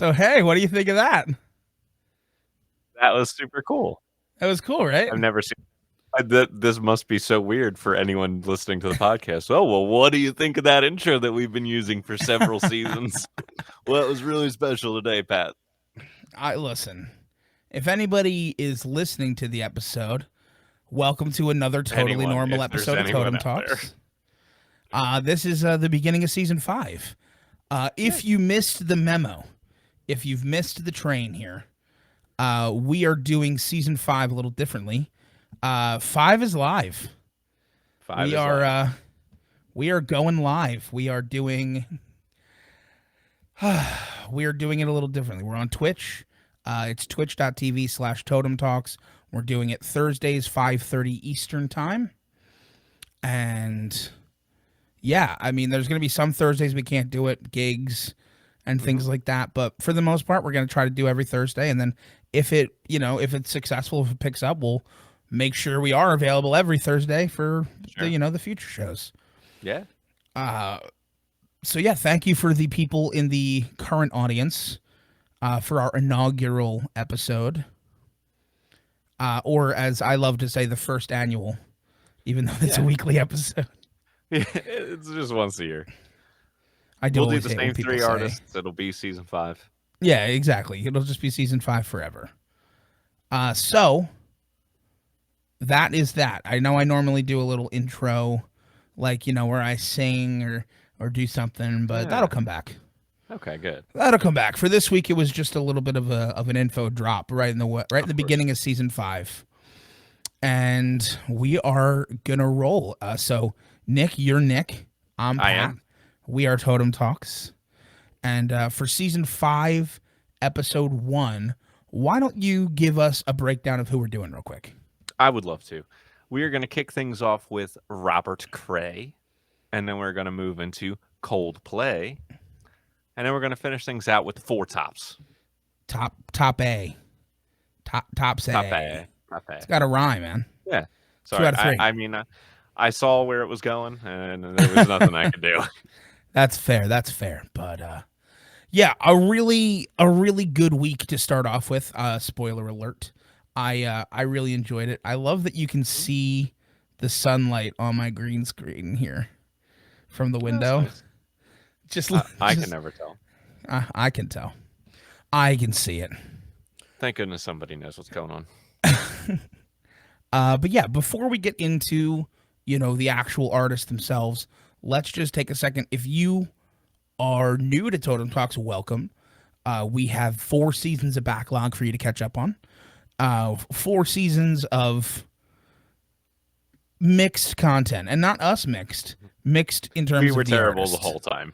So, hey, what do you think of that? That was super cool. That was cool, right? I've never seen that. This must be so weird for anyone listening to the podcast. Oh, well, what do you think of that intro that we've been using for several seasons? Well, it was really special today, Pat. Listen. If anybody is listening to the episode, welcome to another totally Anyone, normal if there's episode of anyone Totem out there. Talks. This is the beginning of season 5. If you missed the memo, if you've missed the train here, we are doing season 5 a little differently. 5 is live. We are going live. We are doing it a little differently. We're on Twitch. It's twitch.tv/TotemTalks. We're doing it Thursdays, 5:30 Eastern time. And yeah, I mean, there's going to be some Thursdays we can't do it, gigs and things like that. But for the most part, we're going to try to do every Thursday. And then if it's successful, if it picks up, we'll make sure we are available every Thursday for the future shows. Yeah. So yeah, thank you for the people in the current audience for our inaugural episode. Or as I love to say, the first annual, even though it's a weekly episode. Yeah, it's just once a year. We'll do the same 3 artists. It'll be season 5. Yeah, exactly. It'll just be season 5 forever. So that is that. I know I normally do a little intro, like, where I sing or do something, but that'll come back. Okay, good. That'll come back. For this week, it was just a little bit of an info drop right in the beginning of season 5, and we are gonna roll. So Nick, you're Nick. I'm Pat. I am. We are Totem Talks, and for season 5, episode 1, why don't you give us a breakdown of who we're doing real quick? I would love to. We are going to kick things off with Robert Cray, and then we're going to move into Coldplay, and then we're going to finish things out with 4 tops. Top A. Tops A. Top A. It's got a rhyme, man. Yeah. Sorry, 2 out of 3. I mean, I saw where it was going, and there was nothing I could do. That's fair. But yeah, a really good week to start off with. Spoiler alert. I really enjoyed it. I love that you can see the sunlight on my green screen here from the window. Nice. I can never tell. I can tell. I can see it. Thank goodness somebody knows what's going on. But yeah, before we get into the actual artists themselves, let's just take a second. If you are new to Totem Talks, welcome. We have 4 seasons of backlog for you to catch up on. 4 seasons of mixed content, and not us mixed in terms of we were terrible artist. The whole time.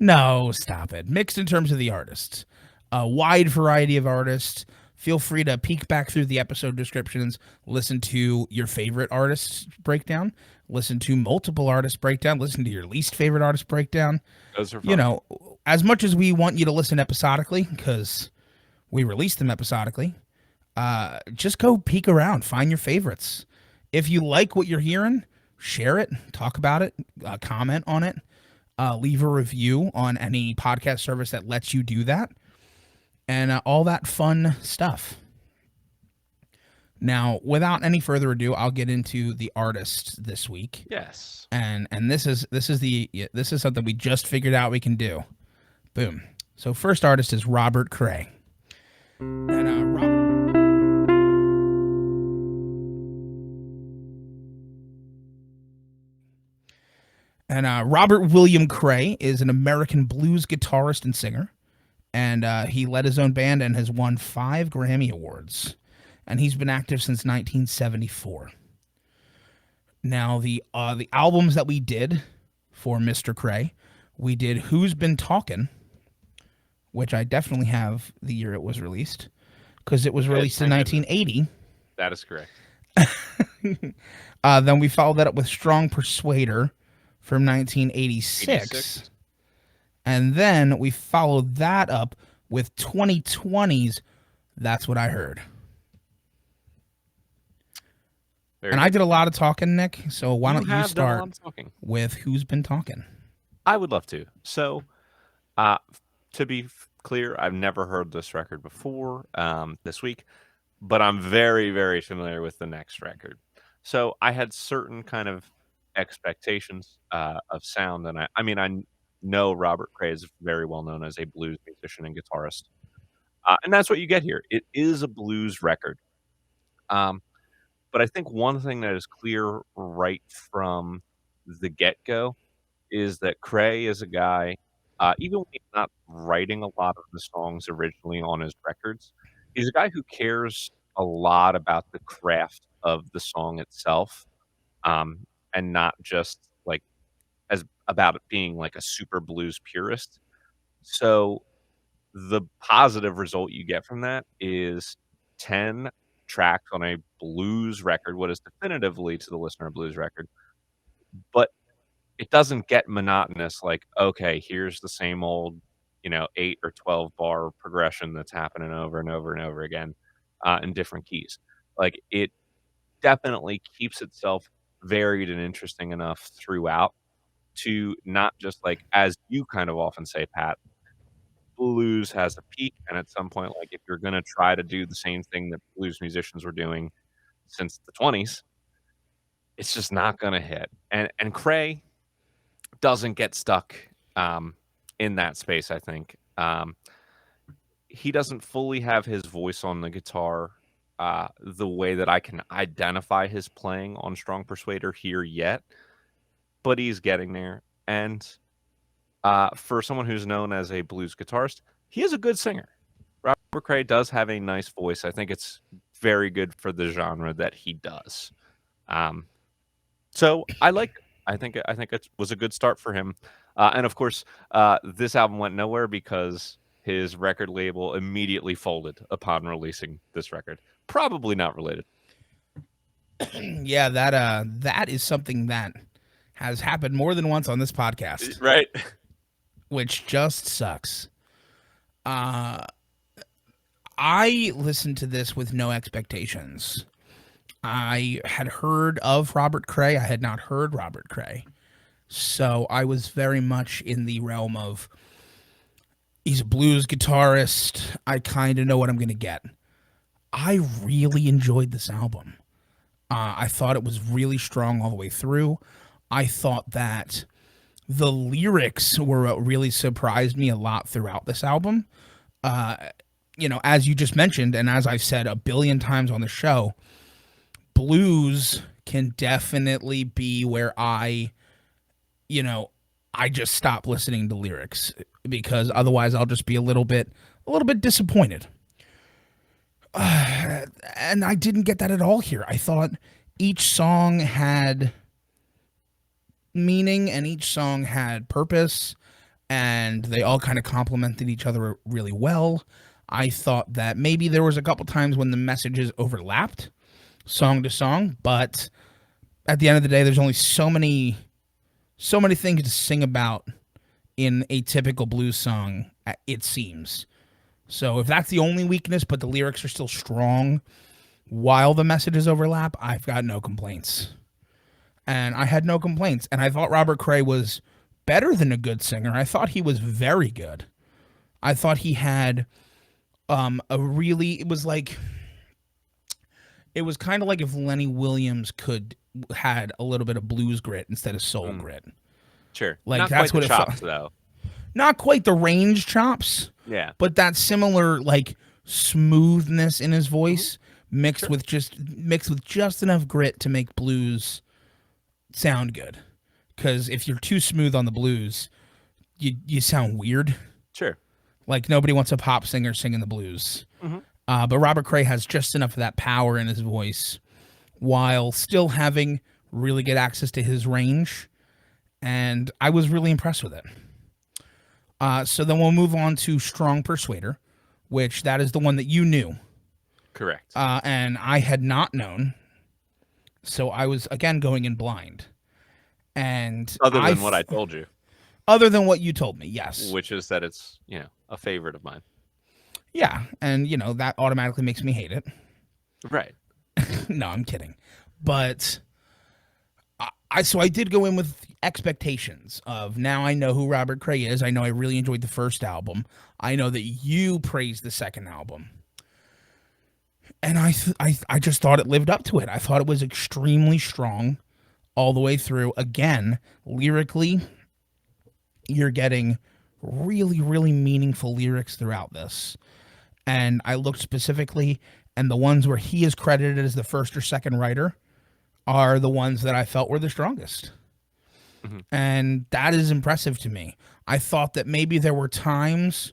No, stop it. Mixed in terms of the artists. A wide variety of artists. Feel free to peek back through the episode descriptions, listen to your favorite artist's breakdown, listen to multiple artists breakdown, listen to your least favorite artist breakdown. Those are fun. As much as we want you to listen episodically, because we release them episodically, just go peek around, find your favorites. If you like what you're hearing, share it, talk about it, comment on it, leave a review on any podcast service that lets you do that, and all that fun stuff. Now, without any further ado, I'll get into the artists this week. Yes. And this is something we just figured out we can do. Boom. So first artist is Robert Cray. And Robert William Cray is an American blues guitarist and singer. And he led his own band and has won 5 Grammy Awards. And he's been active since 1974. Now, the albums that we did for Mr. Cray, we did Who's Been Talkin', which I definitely have the year it was released, because it was released in 1980. That is correct. Then we followed that up with Strong Persuader from 1986. 86. And then we followed that up with 2020's That's What I Heard. Very good. I did a lot of talking, Nick, so why don't you start with Who's Been Talking? I would love to. So, to be clear, I've never heard this record before this week, but I'm very, very familiar with the next record. So I had certain kind of expectations of sound, and I mean, know Robert Cray is very well known as a blues musician and guitarist, and that's what you get here. It is a blues record, um, but I think one thing that is clear right from the get go is that Cray is a guy, even when he's not writing a lot of the songs originally on his records, he's a guy who cares a lot about the craft of the song itself, and not just, like, as about it being, like, a super blues purist. So, the positive result you get from that is 10 tracks on a blues record, what is definitively, to the listener, a blues record, but it doesn't get monotonous like, "Okay, here's the same old, 8 or 12 bar progression that's happening over and over and over again, in different keys." Like, it definitely keeps itself varied and interesting enough throughout to not just, like, as you kind of often say, Pat, blues has a peak, and at some point, like, if you're gonna try to do the same thing that blues musicians were doing since the '20s, it's just not gonna hit. And Cray doesn't get stuck, in that space, I think. He doesn't fully have his voice on the guitar, the way that I can identify his playing on Strong Persuader here yet, but he's getting there, and, for someone who's known as a blues guitarist, he is a good singer. Robert Cray does have a nice voice. I think it's very good for the genre that he does. Um, so I like it. I think it was a good start for him. And of course, this album went nowhere because his record label immediately folded upon releasing this record. Probably not related. Yeah, that is something that has happened more than once on this podcast, Right. which just sucks. I listened to this with no expectations. I had heard of Robert Cray. I had not heard Robert Cray. So I was very much in the realm of he's a blues guitarist. I kind of know what I'm going to get. I really enjoyed this album. I thought it was really strong all the way through. I thought that the lyrics were what really surprised me a lot throughout this album. As you just mentioned, and as I've said a billion times on the show, blues can definitely be where I just stop listening to lyrics because otherwise I'll just be a little bit disappointed. And I didn't get that at all here. I thought each song had meaning and each song had purpose and they all kind of complemented each other really well. I thought that maybe there was a couple times when the messages overlapped song to song, but at the end of the day, there's only so many things to sing about in a typical blues song, it seems. So if that's the only weakness, but the lyrics are still strong while the messages overlap, I've got no complaints. And I had no complaints. And I thought Robert Cray was better than a good singer. I thought he was very good. I thought he had it was kind of like if Lenny Williams had a little bit of blues grit instead of soul grit. Sure. Like Not that's quite what the it chops, felt. though. Not quite the range chops, Yeah. but that similar like smoothness in his voice mixed with just enough grit to make blues sound good. Because if you're too smooth on the blues, you sound weird. Sure. Like nobody wants a pop singer singing the blues. But Robert Cray has just enough of that power in his voice while still having really good access to his range. And I was really impressed with it. So then we'll move on to Strong Persuader, which that is the one that you knew. Correct. And I had not known. So I was, again, going in blind. And Other than what I told you. Other than what you told me, yes. Which is that it's, a favorite of mine. Yeah, and, that automatically makes me hate it. Right. No, I'm kidding. But I did go in with expectations of now I know who Robert Cray is. I know I really enjoyed the first album. I know that you praised the second album. And I just thought it lived up to it. I thought it was extremely strong all the way through. Again, lyrically, you're getting really, really meaningful lyrics throughout this. And I looked specifically, and the ones where he is credited as the first or second writer are the ones that I felt were the strongest. Mhm. And that is impressive to me. I thought that maybe there were times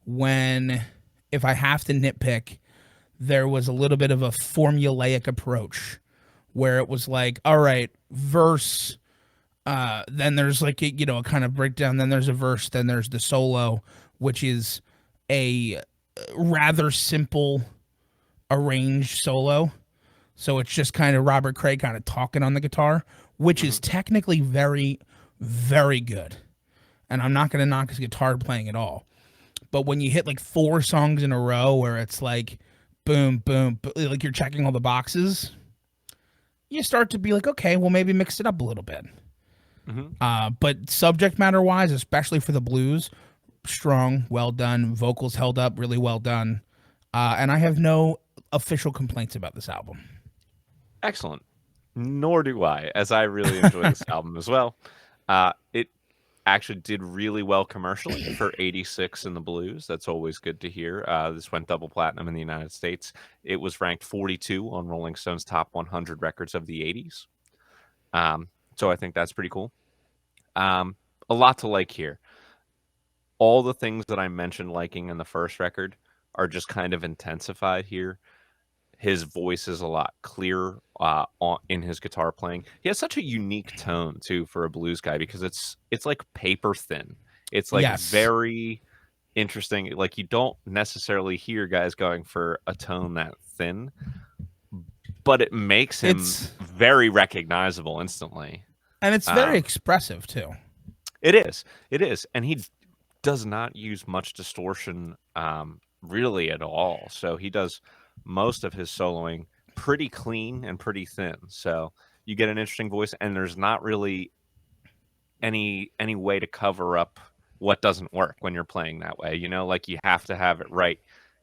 when, if I have to nitpick, there was a little bit of a formulaic approach where it was like, all right, verse, then there's like a kind of breakdown, then there's a verse, then there's the solo, which is a rather simple arranged solo. So it's just kind of Robert Cray kind of talking on the guitar, which is technically very, very good. And I'm not going to knock his guitar playing at all. But when you hit like 4 songs in a row where it's like boom, boom, like you're checking all the boxes, you start to be like, okay, well, maybe mix it up a little bit. But subject matter wise, especially for the blues, strong, well done. Vocals held up, really well done. And I have no official complaints about this album. Excellent. Nor do I, as I really enjoy this album as well. It actually did really well commercially for 86 in the blues. That's always good to hear. This went double platinum in the United States. It was ranked 42 on Rolling Stone's top 100 records of the 80s. So I think that's pretty cool. A lot to like here. All the things that I mentioned liking in the first record are just kind of intensified here. His voice is a lot clearer in his guitar playing. He has such a unique tone too for a blues guy because it's like paper thin. It's like Yes. very interesting. Like you don't necessarily hear guys going for a tone that thin, but it makes him very recognizable instantly. And it's very expressive too. It is, and he does not use much distortion really at all. So he does most of his soloing pretty clean and pretty thin. So you get an interesting voice, and there's not really any way to cover up what doesn't work when you're playing that way. Like you have to have it right.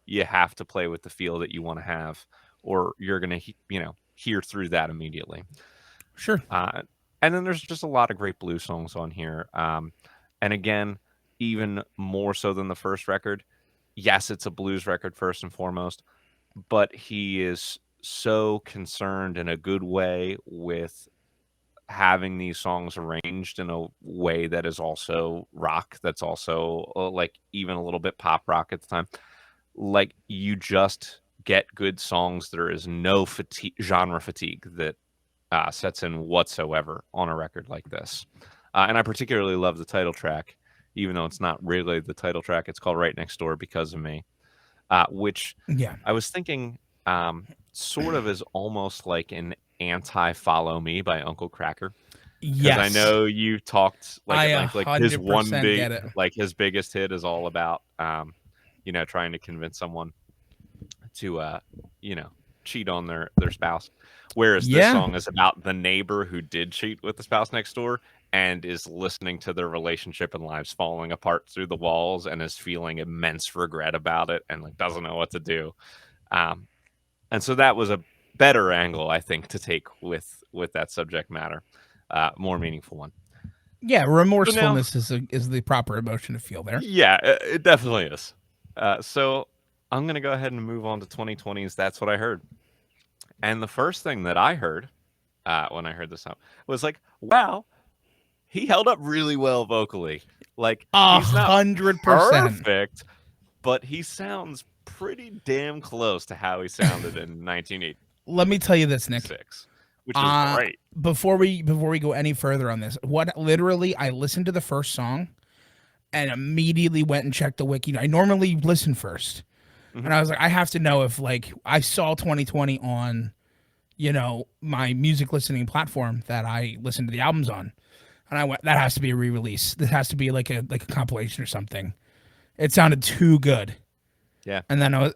You have to play with the feel that you want to have, or you're gonna hear through that immediately. Sure. And then there's just a lot of great blues songs on here. And again, even more so than the first record, yes, it's a blues record first and foremost, but he is so concerned in a good way with having these songs arranged in a way that is also rock, that's also like even a little bit pop rock at the time. Like you just get good songs. There is no genre fatigue that sets in whatsoever on a record like this. And I particularly love the title track, even though it's not really the title track. It's called Right Next Door Because of Me, which I was thinking sort of is almost like an anti-Follow Me by Uncle Kracker. Yes. I know you talked like his one get it. like his biggest hit is all about trying to convince someone to cheat on their spouse, whereas this song is about the neighbor who did cheat with the spouse next door and is listening to their relationship and lives falling apart through the walls and is feeling immense regret about it and like doesn't know what to do. And so that was a better angle, I think, to take with that subject matter, more meaningful one. Yeah, remorsefulness is the proper emotion to feel there. Yeah, it definitely is. So I'm going to go ahead and move on to 2020's That's What I Heard. And the first thing that I heard when I heard this song was like, wow, he held up really well vocally. Like, he's not 100%. perfect, but he sounds pretty damn close to how he sounded in 1986. Let me tell you this, Nick. Which is great. Before we go any further on this, I listened to the first song and immediately went and checked the wiki. I normally listen first. And I was like, I have to know if like I saw 2020 on, my music listening platform that I listen to the albums on. And I went, that has to be a re-release. This has to be like a compilation or something. It sounded too good. Yeah. And then I was,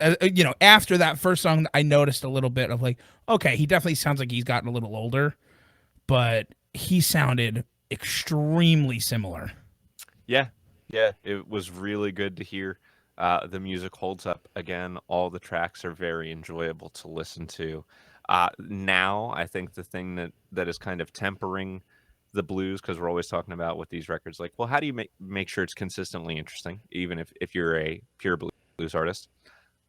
after that first song, I noticed a little bit of like, okay, he definitely sounds like he's gotten a little older, but he sounded extremely similar. Yeah, it was really good to hear. The music holds up again. All the tracks are very enjoyable to listen to. Now, I think the thing that is kind of tempering the blues, because we're always talking about with these records, like, well, how do you make sure it's consistently interesting, even if you're a pure blues artist?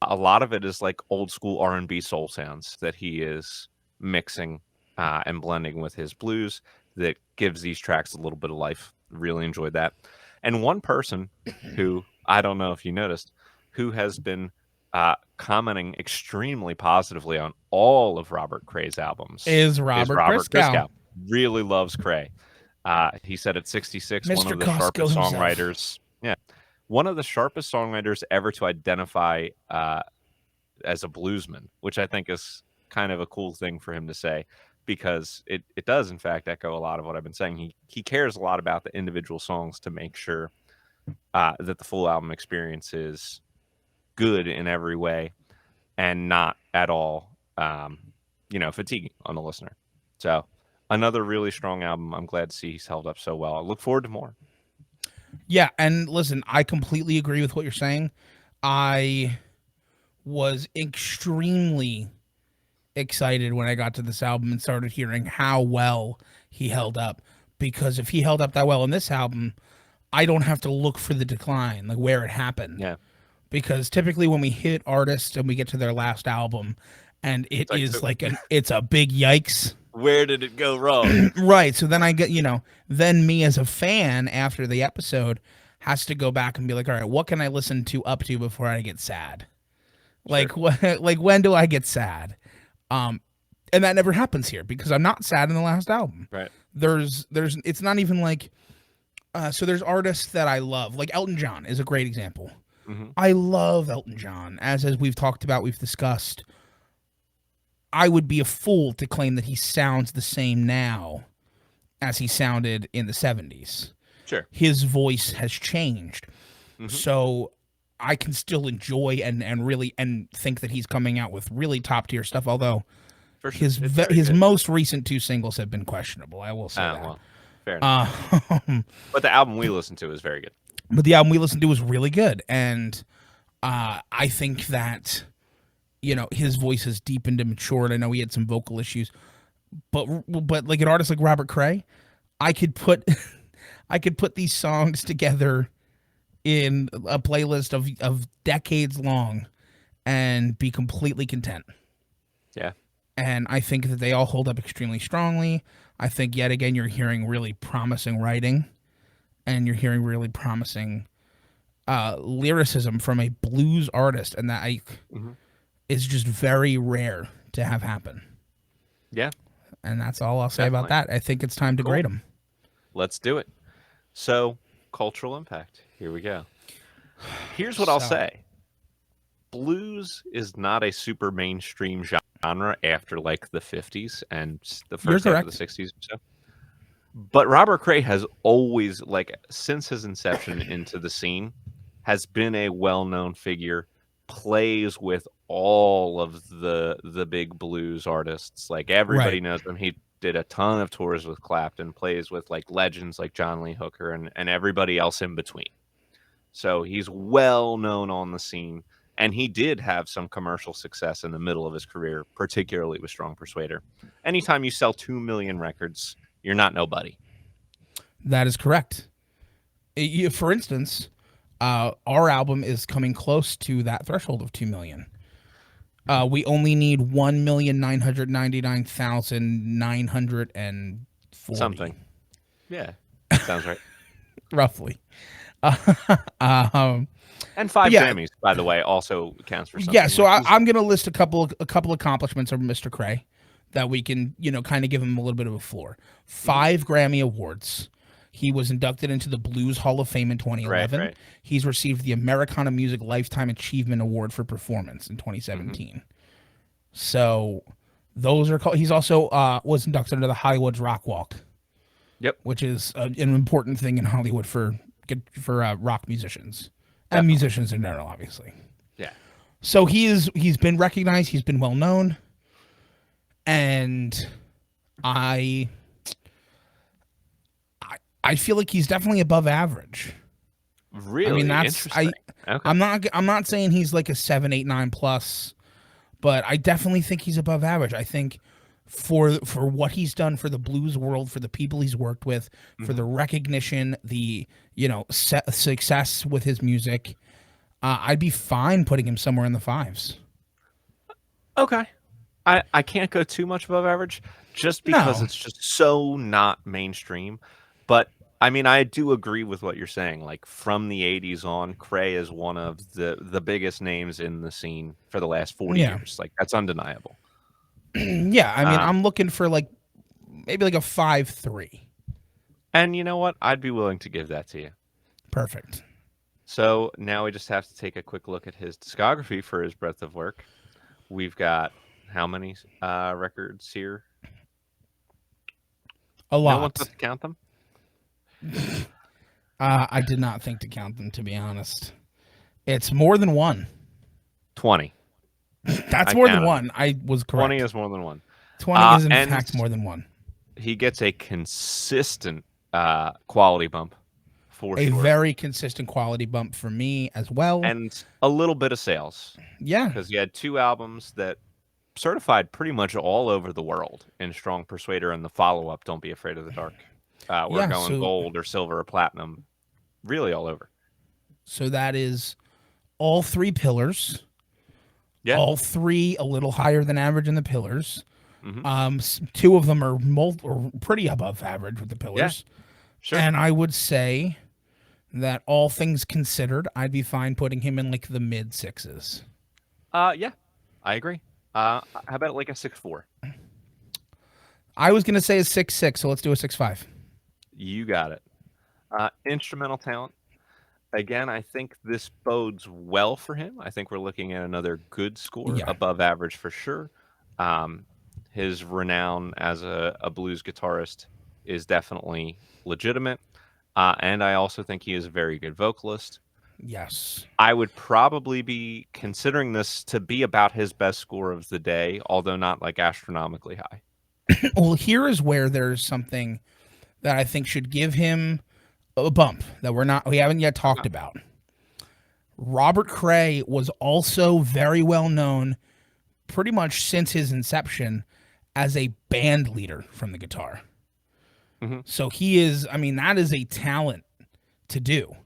A lot of it is like old school R&B soul sounds that he is mixing and blending with his blues that gives these tracks a little bit of life. Really enjoyed that. And one person who I don't know if you noticed, who has been commenting extremely positively on all of Robert Cray's albums Is is Robert Robert Christgau. Christgau. Really loves Cray. He said at 66, one Mr. of the Costco sharpest himself. songwriters. Yeah, one of the sharpest songwriters ever to identify as a bluesman, which I think is kind of a cool thing for him to say, because it does in fact echo a lot of what I've been saying. He cares a lot about the individual songs to make sure that the full album experience is good in every way and not at all fatiguing on the listener. So another really strong album. I'm glad to see he's held up so well. I look forward to more. Yeah, and listen, I completely agree with what you're saying. I was extremely excited when I got to this album and started hearing how well he held up. Because if he held up that well in this album, I don't have to look for the decline, like where it happened. Yeah. Because typically when we hit artists and we get to their last album and it is like it's a big yikes. Where did it go wrong? Right. So then I get, then me as a fan after the episode has to go back and be like, all right, what can I listen to up to before I get sad? Like, like when do I get sad? And that never happens here because I'm not sad in the last album. Right. It's not even like, so there's artists that I love, like Elton John is a great example. Mm-hmm. I love Elton John. As we've talked about, we've discussed, I would be a fool to claim that he sounds the same now as he sounded in the 70s. Sure. His voice has changed. Mm-hmm. So I can still enjoy and really think that he's coming out with really top tier stuff, although his most recent two singles have been questionable. I will say that. Well, fair enough. But the album we listened to is very good. But the album we listened to was really good, and I think that his voice has deepened and matured. I know he had some vocal issues, but like an artist like Robert Cray, I could put these songs together in a playlist of decades long and be completely content. Yeah. And I think that they all hold up extremely strongly. I think yet again you're hearing really promising writing, and you're hearing really promising lyricism from a blues artist, and that is just very rare to have happen. Yeah. And that's all I'll say about that. I think it's time to grade them. Let's do it. So, cultural impact. Here we go. Here's what I'll say. Blues is not a super mainstream genre after like the 50s and the first half of the 60s or so. But Robert Cray has always, like, since his inception into the scene, has been a well-known figure, plays with all of the big blues artists. Like, everybody knows him. He did a ton of tours with Clapton, plays with, like, legends like John Lee Hooker and everybody else in between. So he's well-known on the scene. And he did have some commercial success in the middle of his career, particularly with Strong Persuader. Anytime you sell 2 million records, you're not nobody. That is correct. For instance, our album is coming close to that threshold of 2 million. We only need 1,999,940. Something. Yeah, sounds right. Roughly. And 5 Grammys, by the way, also counts for something. Yeah, so I'm going to list a couple accomplishments of Mr. Cray that we can, kind of give him a little bit of a floor. 5 Grammy Awards. He was inducted into the Blues Hall of Fame in 2011. Right. He's received the Americana Music Lifetime Achievement Award for Performance in 2017. So those are called. He's also was inducted into the Hollywood's Rock Walk. Yep, which is an important thing in Hollywood for rock musicians. And musicians in general, obviously. Yeah. So he's been recognized. He's been well known, and I I feel like he's definitely above average. I mean, Really that's interesting. Okay. I'm not saying he's like a 7, 8, 9 plus, but I definitely think he's above average. I think for what he's done for the blues world, for the people he's worked with, for Mhm. the recognition, the success with his music, I'd be fine putting him somewhere in the fives. Okay. I can't go too much above average just because No, it's just so not mainstream. But I mean, I do agree with what you're saying. Like from the '80s on, Cray is one of the biggest names in the scene for the last 40 yeah, years. Like that's undeniable. yeah. I mean, Um, I'm looking for like maybe like a 5-3. and you know what? I'd be willing to give that to you. Perfect. So now we just have to take a quick look at his discography for his breadth of work. We've got how many records here? A No one's lot. up to count them. I did not think to count them, to be honest. It's more than one. 20. That's I more than counted them. one. I was 20 correct. is more than one. 20 is, in And fact, more than one. he gets a consistent quality bump for A sure, very consistent quality bump for me as well. and a little bit of sales Yeah. because he had two albums that certified pretty much all over the world in Strong Persuader, and the follow-up, Don't Be Afraid of the Dark. We're Yeah. going gold or silver or platinum, really all over. So that is all three pillars. Yeah. All three a little higher than average in the pillars. Hmm. Two of them are or pretty above average with the Yeah. pillars. Sure. And I would say that all things considered, I'd be fine putting him in like the mid sixes. Yeah, I agree. How about like a 6.4? I was gonna say a 6-6, so let's do a 6-5. You got it. Instrumental talent. Again, I think this bodes well for him. I think we're looking at another good score, Yeah. above average for sure. Um, his renown as a blues guitarist is definitely legitimate. And I also think he is a very good vocalist. Yes. I would probably be considering this to be about his best score of the day, although not like astronomically high. Well, here is where there's something that I think should give him a bump that we haven't yet talked about. Robert Cray was also very well known pretty much since his inception as a band leader from the guitar. Hmm. So he is, I mean, that is a talent to do.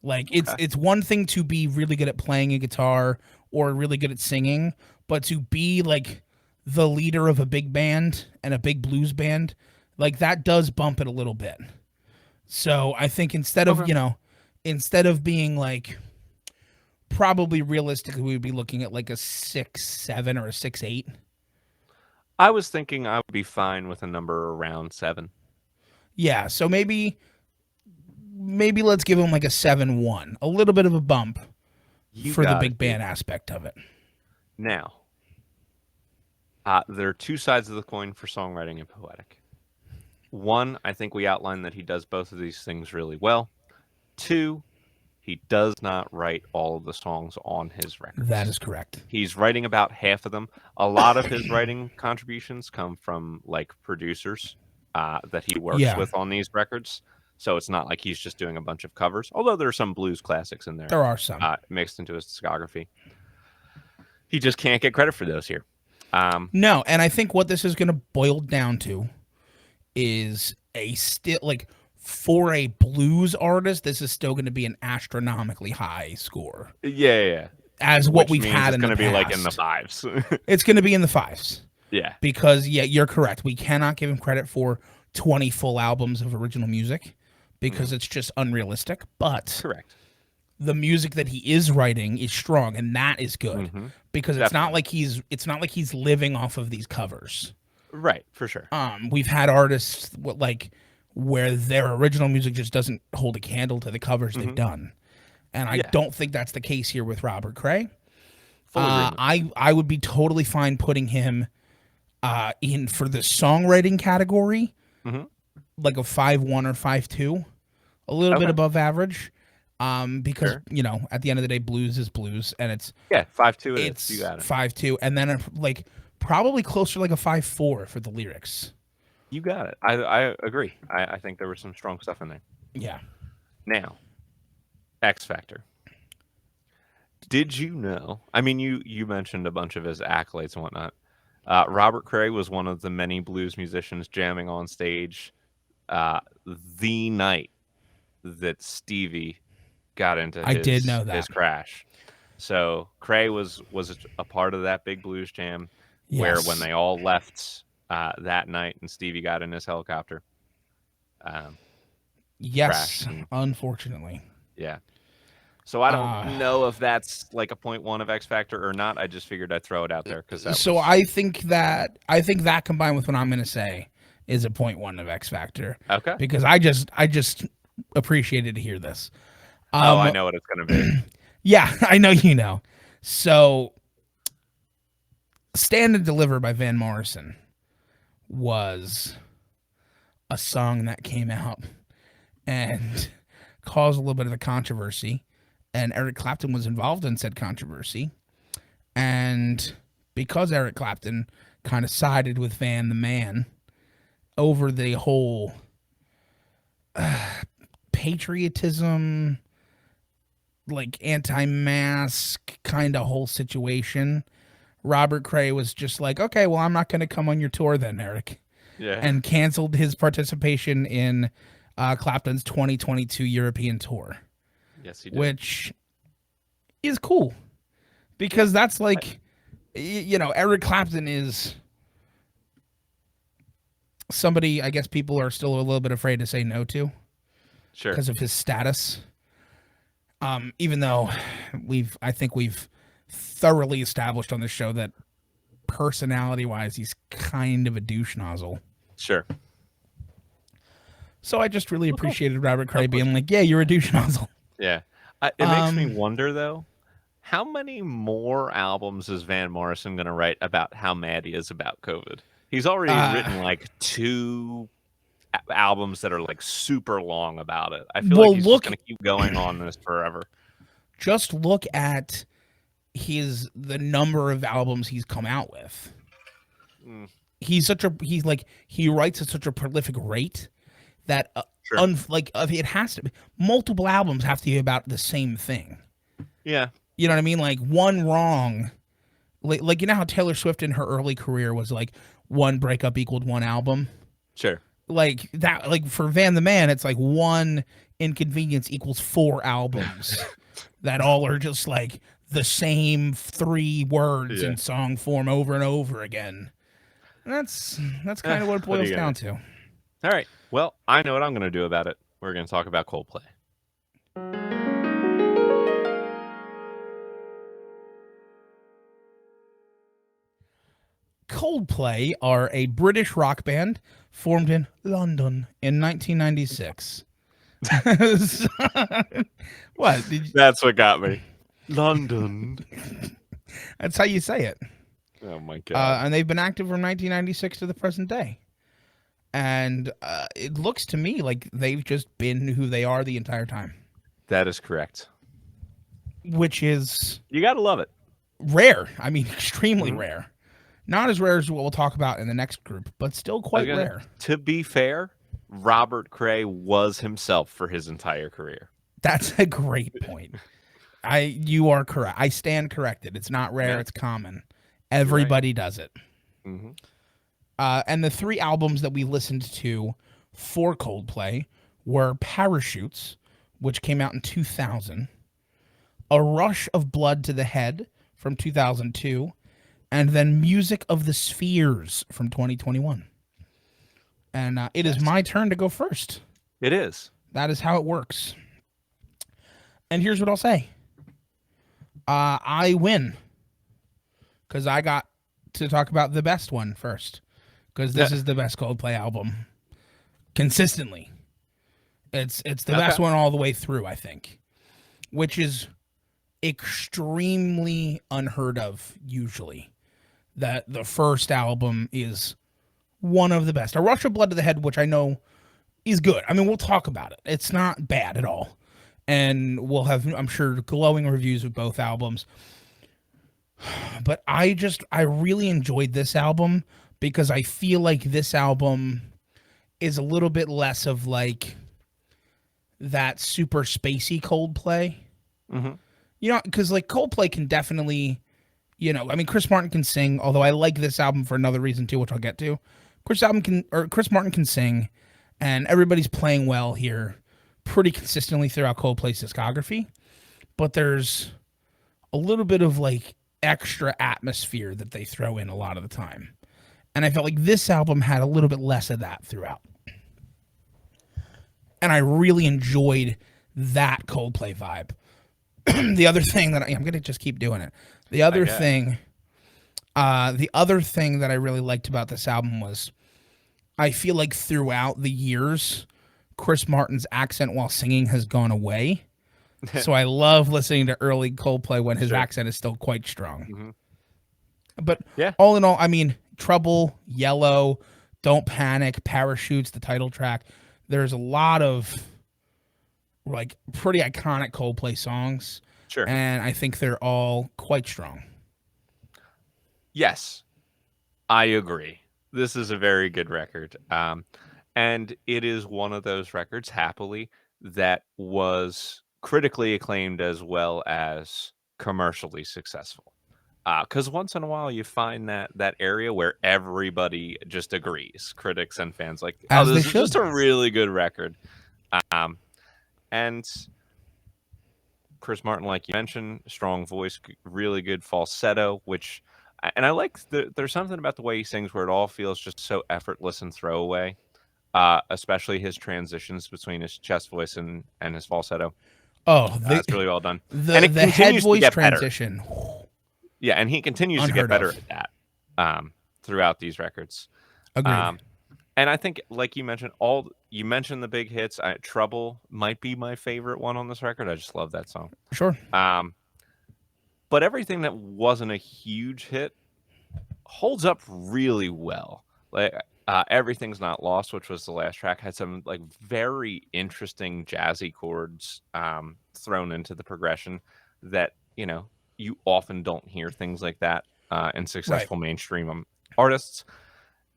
Like it's one thing to be really good at playing a guitar or really good at singing, but to be like the leader of a big band and a big blues band, like that does bump it a little bit. So I think instead of being like probably realistically we would be looking at like a 6-7 or a 6-8. I was thinking I would be fine with a number around 7. Yeah, so maybe let's give him like a 7-1, a little bit of a bump You for the got big it, dude. band aspect of it. Now, there are two sides of the coin for songwriting and poetic. One, I think we outlined that he does both of these things really well. Two, he does not write all of the songs on his records. That is correct. He's writing about half of them. A lot of his writing contributions come from like producers that he works with on these records. So it's not like he's just doing a bunch of covers, although there are some blues classics in there. There are some. Mixed into his discography. He just can't get credit for those here. No, and I think what this is going to boil down to is for a blues artist, this is still going to be an astronomically high score. Yeah. As what we've had in the past. It's going to be like in the 5s. It's going to be in the 5s. Yeah. Because, you're correct. We cannot give him credit for 20 full albums of original music because it's just unrealistic. But correct. The music that he is writing is strong, and that is good because it's not like he's living off of these covers. Right, for sure. We've had artists where their original music just doesn't hold a candle to the covers they've done. And I don't think that's the case here with Robert Cray. I would be totally fine putting him in for the songwriting category, like a 5-1 or 5-2, a little bit above average. Because at the end of the day, blues is blues, and it's 5-2. It's 5-2, and then probably closer like a 5-4 for the lyrics. You got it. I agree. I think there was some strong stuff in there. Yeah. Now, X Factor. Did you know? I mean, you mentioned a bunch of his accolades and whatnot. Robert Cray was one of the many blues musicians jamming on stage the night that Stevie got into I did know his that. crash. So Cray was a part of that big blues jam where when Yes. they all left that night and Stevie got in his helicopter, um, crashed Yes, and unfortunately. yeah. So I don't Uh, know if that's like a point one of X Factor or not. I just figured I'd throw it out there because that so was I think that combined with what I'm going to say is a point one of X Factor okay. because I just appreciated to hear this. Oh, I Um, know what it's gonna be. yeah, I know you know. So, "Stand and Deliver" by Van Morrison was a song that came out and caused a little bit of a controversy, and Eric Clapton was involved in said controversy. And because Eric Clapton kind of sided with Van the Man over the whole patriotism, like anti-mask kind of whole situation, Robert Cray was just like, okay, well, I'm not going to come on your tour then, Eric, Yeah. and canceled his participation in Clapton's 2022 European tour, Yes, he did. which is cool because that's like, Eric Clapton is somebody I guess people are still a little bit afraid to say no to Sure. because of his status. Even though I think we've thoroughly established on this show that personality wise, he's kind of a douche nozzle. Sure. So I just really Oh, cool. appreciated Robert Cray Of course. being like, yeah, you're a douche nozzle. Yeah. It makes me wonder though, how many more albums is Van Morrison going to write about how mad he is about COVID? He's already written like two albums that are like super long about it. I feel Well, like he's just going to keep going on this forever. Just look at the number of albums he's come out with. He writes at such a prolific rate that Sure. it has to be multiple albums have to be about the same thing. Yeah. You know what I mean? Like one wrong, like you know how Taylor Swift in her early career was like one breakup equaled one album. Sure. Like that, like for Van the Man, it's like one inconvenience equals 4 albums that all are just like the same 3 words in song form over and over again. And that's kind of what it What are boils you down gonna- to. All right. Well, I know what I'm going to do about it. We're going to talk about Coldplay. Coldplay are a British rock band formed in London in 1996. What? That's what got me. London. That's how you say it. Oh my god. And they've been active from 1996 to the present day. And it looks to me like they've just been who they are the entire time, That is correct. which is You got to love it. rare. I mean, extremely rare. Not as rare as what we'll talk about in the next group, but still quite rare. To be fair, Robert Cray was himself for his entire career. That's a great point. You are correct. I stand corrected. It's not rare. Yeah. It's common. Everybody does it. Mm-hmm. And the 3 albums that we listened to for Coldplay were Parachutes, which came out in 2000, A Rush of Blood to the Head from 2002, and then Music of the Spheres from 2021. And it is my turn to go first. It is. That is how it works. And here's what I'll say. I win. Because I got to talk about the best one first. Because this is the best Coldplay album. Consistently. It's the best one all the way through, I think. Which is extremely unheard of, usually. That the first album is one of the best. A Rush of Blood to the Head, which I know is good. I mean, we'll talk about it. It's not bad at all. And we'll have, I'm sure, glowing reviews of both albums. But I really enjoyed this album because I feel like this album is a little bit less of like that super spacey Coldplay. Mm-hmm. You know, because like Coldplay can definitely, you know, I mean, Chris Martin can sing, although I like this album for another reason too, which I'll get to. Chris Martin can sing, and everybody's playing well here pretty consistently throughout Coldplay's discography. But there's a little bit of like extra atmosphere that they throw in a lot of the time. And I felt like this album had a little bit less of that throughout. And I really enjoyed that Coldplay vibe. The other thing that I'm going to just keep doing it. The other thing that I really liked about this album was I feel like throughout the years, Chris Martin's accent while singing has gone away. So I love listening to early Coldplay when his accent is still quite strong. Mm-hmm. But yeah, all in all, I mean, Trouble, Yellow, Don't Panic, Parachutes, the title track. There's a lot of like pretty iconic Coldplay songs. Sure. And I think they're all quite strong. Yes, I agree. This is a very good record. And it is one of those records, happily, that was critically acclaimed as well as commercially successful. Because once in a while you find that area where everybody just agrees, critics and fans, like, oh, As this they is just should. a really good record. And Chris Martin, like you mentioned, strong voice, really good falsetto, and I like there's something about the way he sings where it all feels just so effortless and throwaway. Especially his transitions between his chest voice and his falsetto. Oh, That's really well done. the And it head continues to voice get better. transition. Yeah, and he continues to get Unheard better of. at that throughout these records. Agreed. And I think, like you mentioned, you mentioned the big hits. Trouble might be my favorite one on this record. I just love that song. Sure. But everything that wasn't a huge hit holds up really well. Like Everything's Not Lost, which was the last track, had some like very interesting jazzy chords thrown into the progression that, you know, you often don't hear things like that in successful mainstream artists.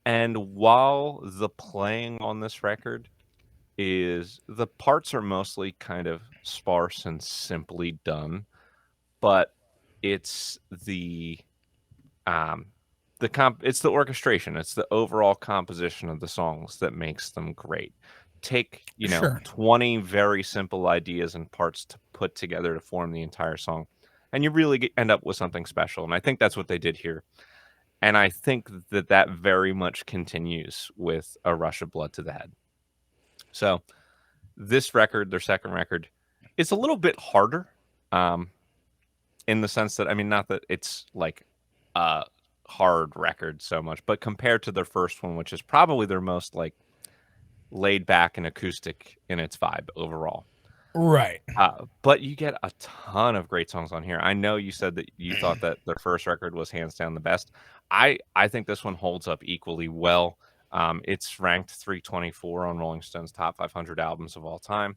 And while the playing on this record the parts are mostly kind of sparse and simply done, but it's it's the orchestration, it's the overall composition of the songs that makes them great. Take, Sure. 20 very simple ideas and parts to put together to form the entire song, and you really end up with something special. And I think that's what they did here. And I think that very much continues with A Rush of Blood to the Head. So this record, their second record, is a little bit harder, in the sense that, I mean, not that it's like a hard record so much, but compared to their first one, which is probably their most like laid back and acoustic in its vibe overall. Right. But you get a ton of great songs on here. I know you said that you thought that their first record was hands down the best. I think this one holds up equally well. It's ranked 324 on Rolling Stone's top 500 albums of all time.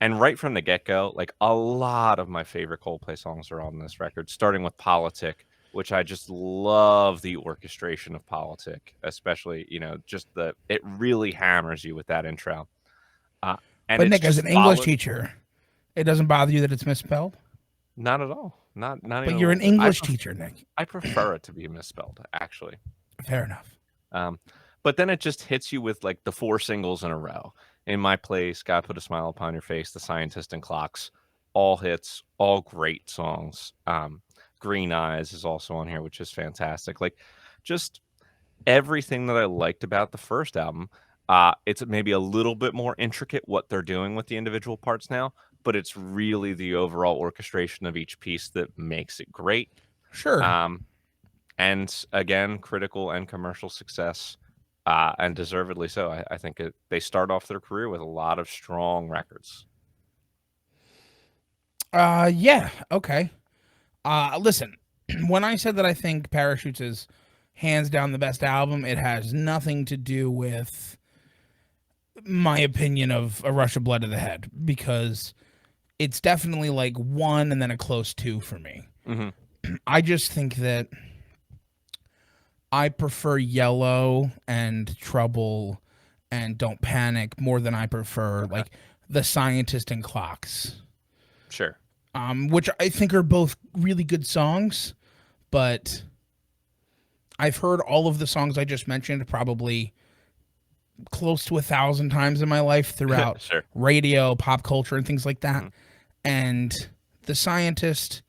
And right from the get-go, like, a lot of my favorite Coldplay songs are on this record, starting with Politic, which I just love the orchestration of Politic, especially, it really hammers you with that intro. And But it's Nick, as just an English followed. teacher, it doesn't bother you that it's misspelled? Not at all. Not But even a you're little an bit. English teacher, Nick. I prefer it to be misspelled, actually. Fair enough. But then it just hits you with like the 4 singles in a row. In My Place, God Put a Smile Upon Your Face, The Scientist and Clocks, all hits, all great songs. Green Eyes is also on here, which is fantastic. Like, just everything that I liked about the first album. It's maybe a little bit more intricate what they're doing with the individual parts now, but it's really the overall orchestration of each piece that makes it great. Sure. And again, critical and commercial success, and deservedly so. I think they start off their career with a lot of strong records. Yeah. Okay. Listen, when I said that I think Parachutes is hands down the best album, it has nothing to do with my opinion of A Rush of Blood to the Head, because it's definitely like 1 and then a close 2 for me. Mm-hmm. I just think that I prefer Yellow and Trouble and Don't Panic more than I prefer Okay. like The Scientist and Clocks, Sure. which I think are both really good songs, but I've heard all of the songs I just mentioned probably close to 1,000 times in my life throughout Sure. radio, pop culture, and things like that. Mhm. And The Scientist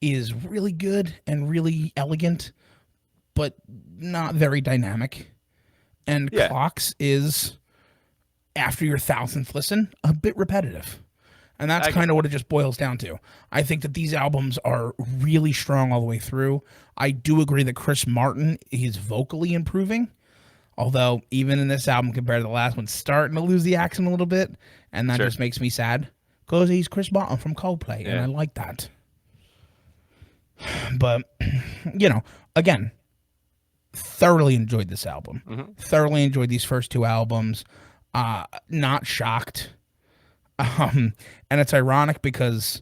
is really good and really elegant, but not very dynamic. And Yeah. Clocks is, after your 1,000th listen, a bit repetitive. And that's I get kind of that. what it just boils down to. I think that these albums are really strong all the way through. I do agree that Chris Martin is vocally improving, although even in this album compared to the last one, starting to lose the accent a little bit, and that Sure. just makes me sad because he's Chris Martin from Coldplay, and I Yeah. like that. But you know, again, thoroughly enjoyed this album. Hmm. Thoroughly enjoyed these first two albums. Not shocked. And it's ironic because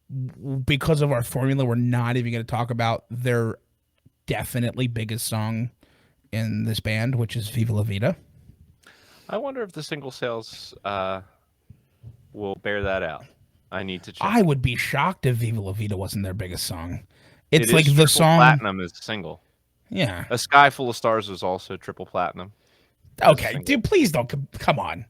of our formula, we're not even going to talk about their definitely biggest song in this band, which is Viva La Vida. I wonder if the single sales will bear that out. I need to I check. would be shocked if Viva La Vida wasn't their biggest song. It It's like is the triple song. platinum as a single. Yeah. A Sky Full of Stars was also triple platinum as a Okay, single. dude, please don't come on.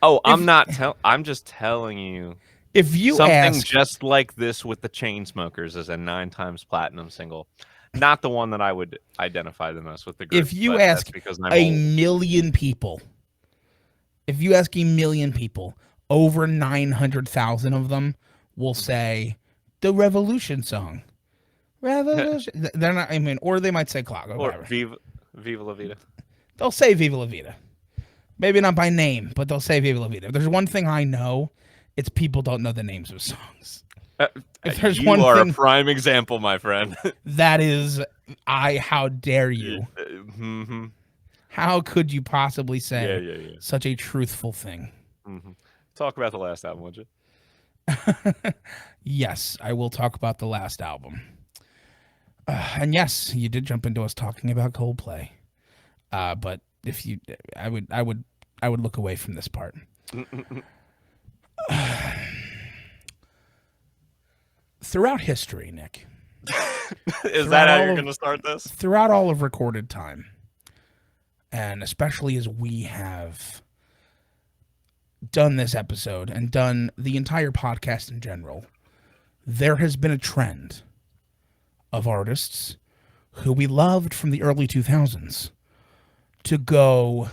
Oh, If I'm just telling you. if you Something ask just like this with the Chainsmokers as a 9 times platinum single. Not the one that I would identify the most with the group, if you but that's ask because I'm a old. million people, if you ask a million people, over 900,000 of them will say the Revolution song. Revolution. They're not. I mean, or they might say Clock or Or whatever. Viva La Vida. They'll say Viva La Vida. Maybe not by name, but they'll say Viva La Vida. If there's one thing I know, it's people don't know the names of songs. If there's You one are thing a prime example, my friend. that is, how dare you? Mm-hmm. How could you possibly say Yeah. such a truthful thing? Mm-hmm. Talk about the last album, would you? Yes, I will talk about the last album. And yes, you did jump into us talking about Coldplay. But if you, I would look away from this part. Throughout history, Nick. Is that how all you're of- going to start this? Throughout all of recorded time, and especially as we have done this episode and done the entire podcast in general, there has been a trend of artists who we loved from the early 2000s to go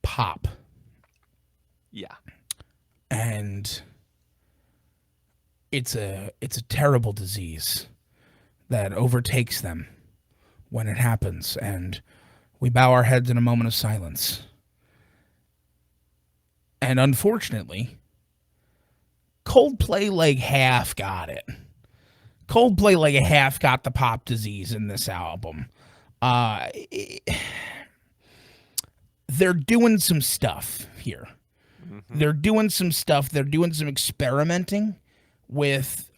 pop. Yeah. And it's a terrible disease that overtakes them when it happens, and we bow our heads in a moment of silence. And unfortunately, Coldplay like half got it. Coldplay like half got the pop disease in this album. They're doing some stuff here. Mm-hmm. They're doing some stuff. They're doing some experimenting with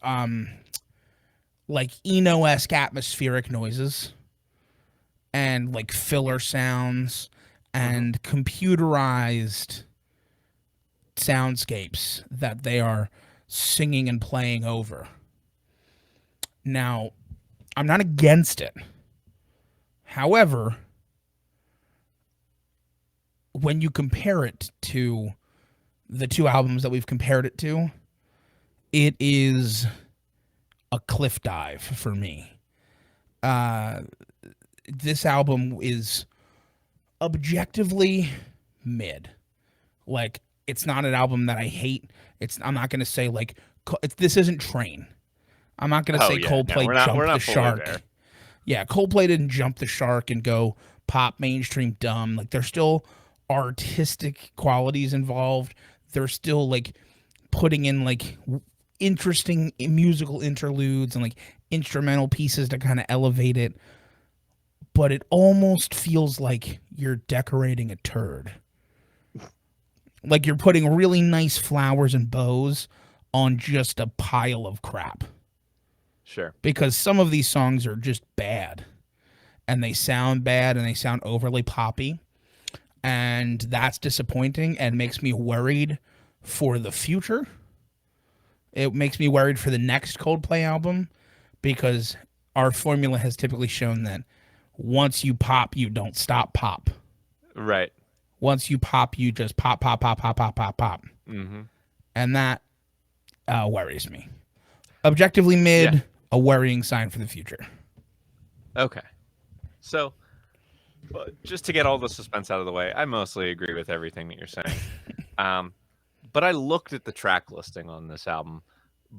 like Eno-esque atmospheric noises and like filler sounds and computerized soundscapes that they are singing and playing over. Now, I'm not against it. However, when you compare it to the two albums that we've compared it to, it is a cliff dive for me. This album is objectively mid. Like, it's not an album that I hate. I'm not going to say like this isn't Train. I'm not going to say Coldplay jumped the shark. There. Yeah, Coldplay didn't jump the shark and go pop mainstream dumb. Like, there's still artistic qualities involved. They're still like putting in like interesting musical interludes and like instrumental pieces to kind of elevate it. But it almost feels like you're decorating a turd. Like you're putting really nice flowers and bows on just a pile of crap. Sure. Because some of these songs are just bad. And they sound bad and they sound overly poppy. and that's disappointing and makes me worried for the future. It makes me worried for the next Coldplay album because our formula has typically shown that once you pop, you don't stop pop. Right. Once you pop, you just pop, pop, pop, pop, pop, pop, pop. Mm-hmm. And that worries me. Objectively mid, Yeah. a worrying sign for the future. Okay. So, just to get all the suspense out of the way, I mostly agree with everything that you're saying. But I looked at the track listing on this album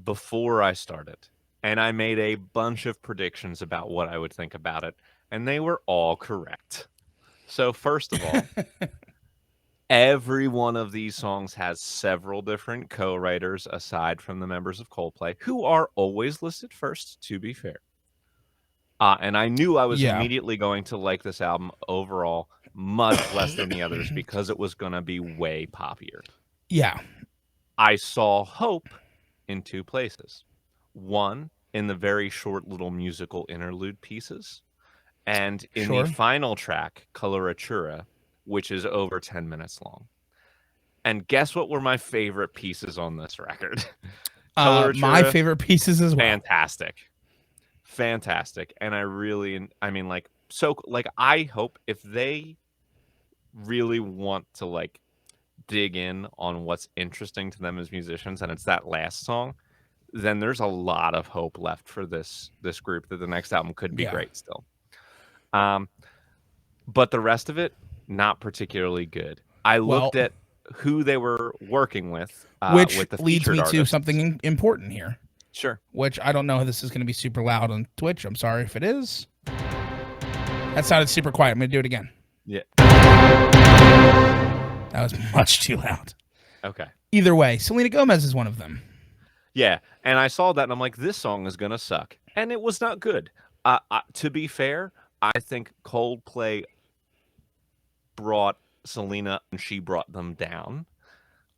before I started, and I made a bunch of predictions about what I would think about it, and they were all correct. So, first of all, every one of these songs has several different co-writers aside from the members of Coldplay, who are always listed first, to be fair. And I knew I was Yeah. immediately going to like this album overall much less than the others because it was going to be way poppier. Yeah. I saw hope in two places. One, in the very short little musical interlude pieces, and in the final track, Coloratura, which is over 10 minutes long. And guess what were my favorite pieces on this record? My favorite pieces as well. Fantastic. And I hope if they really want to like dig in on what's interesting to them as musicians, and it's that last song, then there's a lot of hope left for this group that the next album could be great still. But the rest of it, not particularly good. I looked at who they were working with, which with the leads me artists. to something important here. Sure. Which I don't know if this is going to be super loud on Twitch. I'm sorry if it is. That sounded super quiet. I'm going to do it again. Yeah. That was much too loud. Okay. Either way, Selena Gomez is one of them. Yeah, and I saw that and I'm like, this song is going to suck. And it was not good. To be fair, I think Coldplay brought Selena and she brought them down.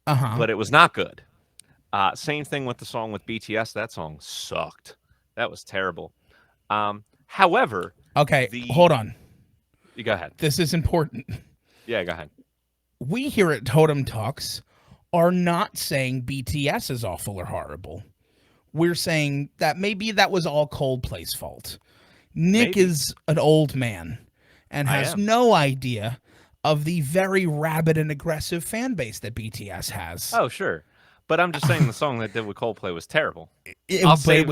But it was not good. Same thing with the song with BTS. That song sucked. That was terrible. However... Okay, hold on. You go ahead. This is important. Yeah, go ahead. We here at Totem Talks are not saying BTS is awful or horrible. We're saying that maybe that was all Coldplay's fault. Nick is an old man and has no idea of the very rabid and aggressive fan base that BTS has. Oh, sure. But I'm just saying the song they did with Coldplay was terrible. I'll save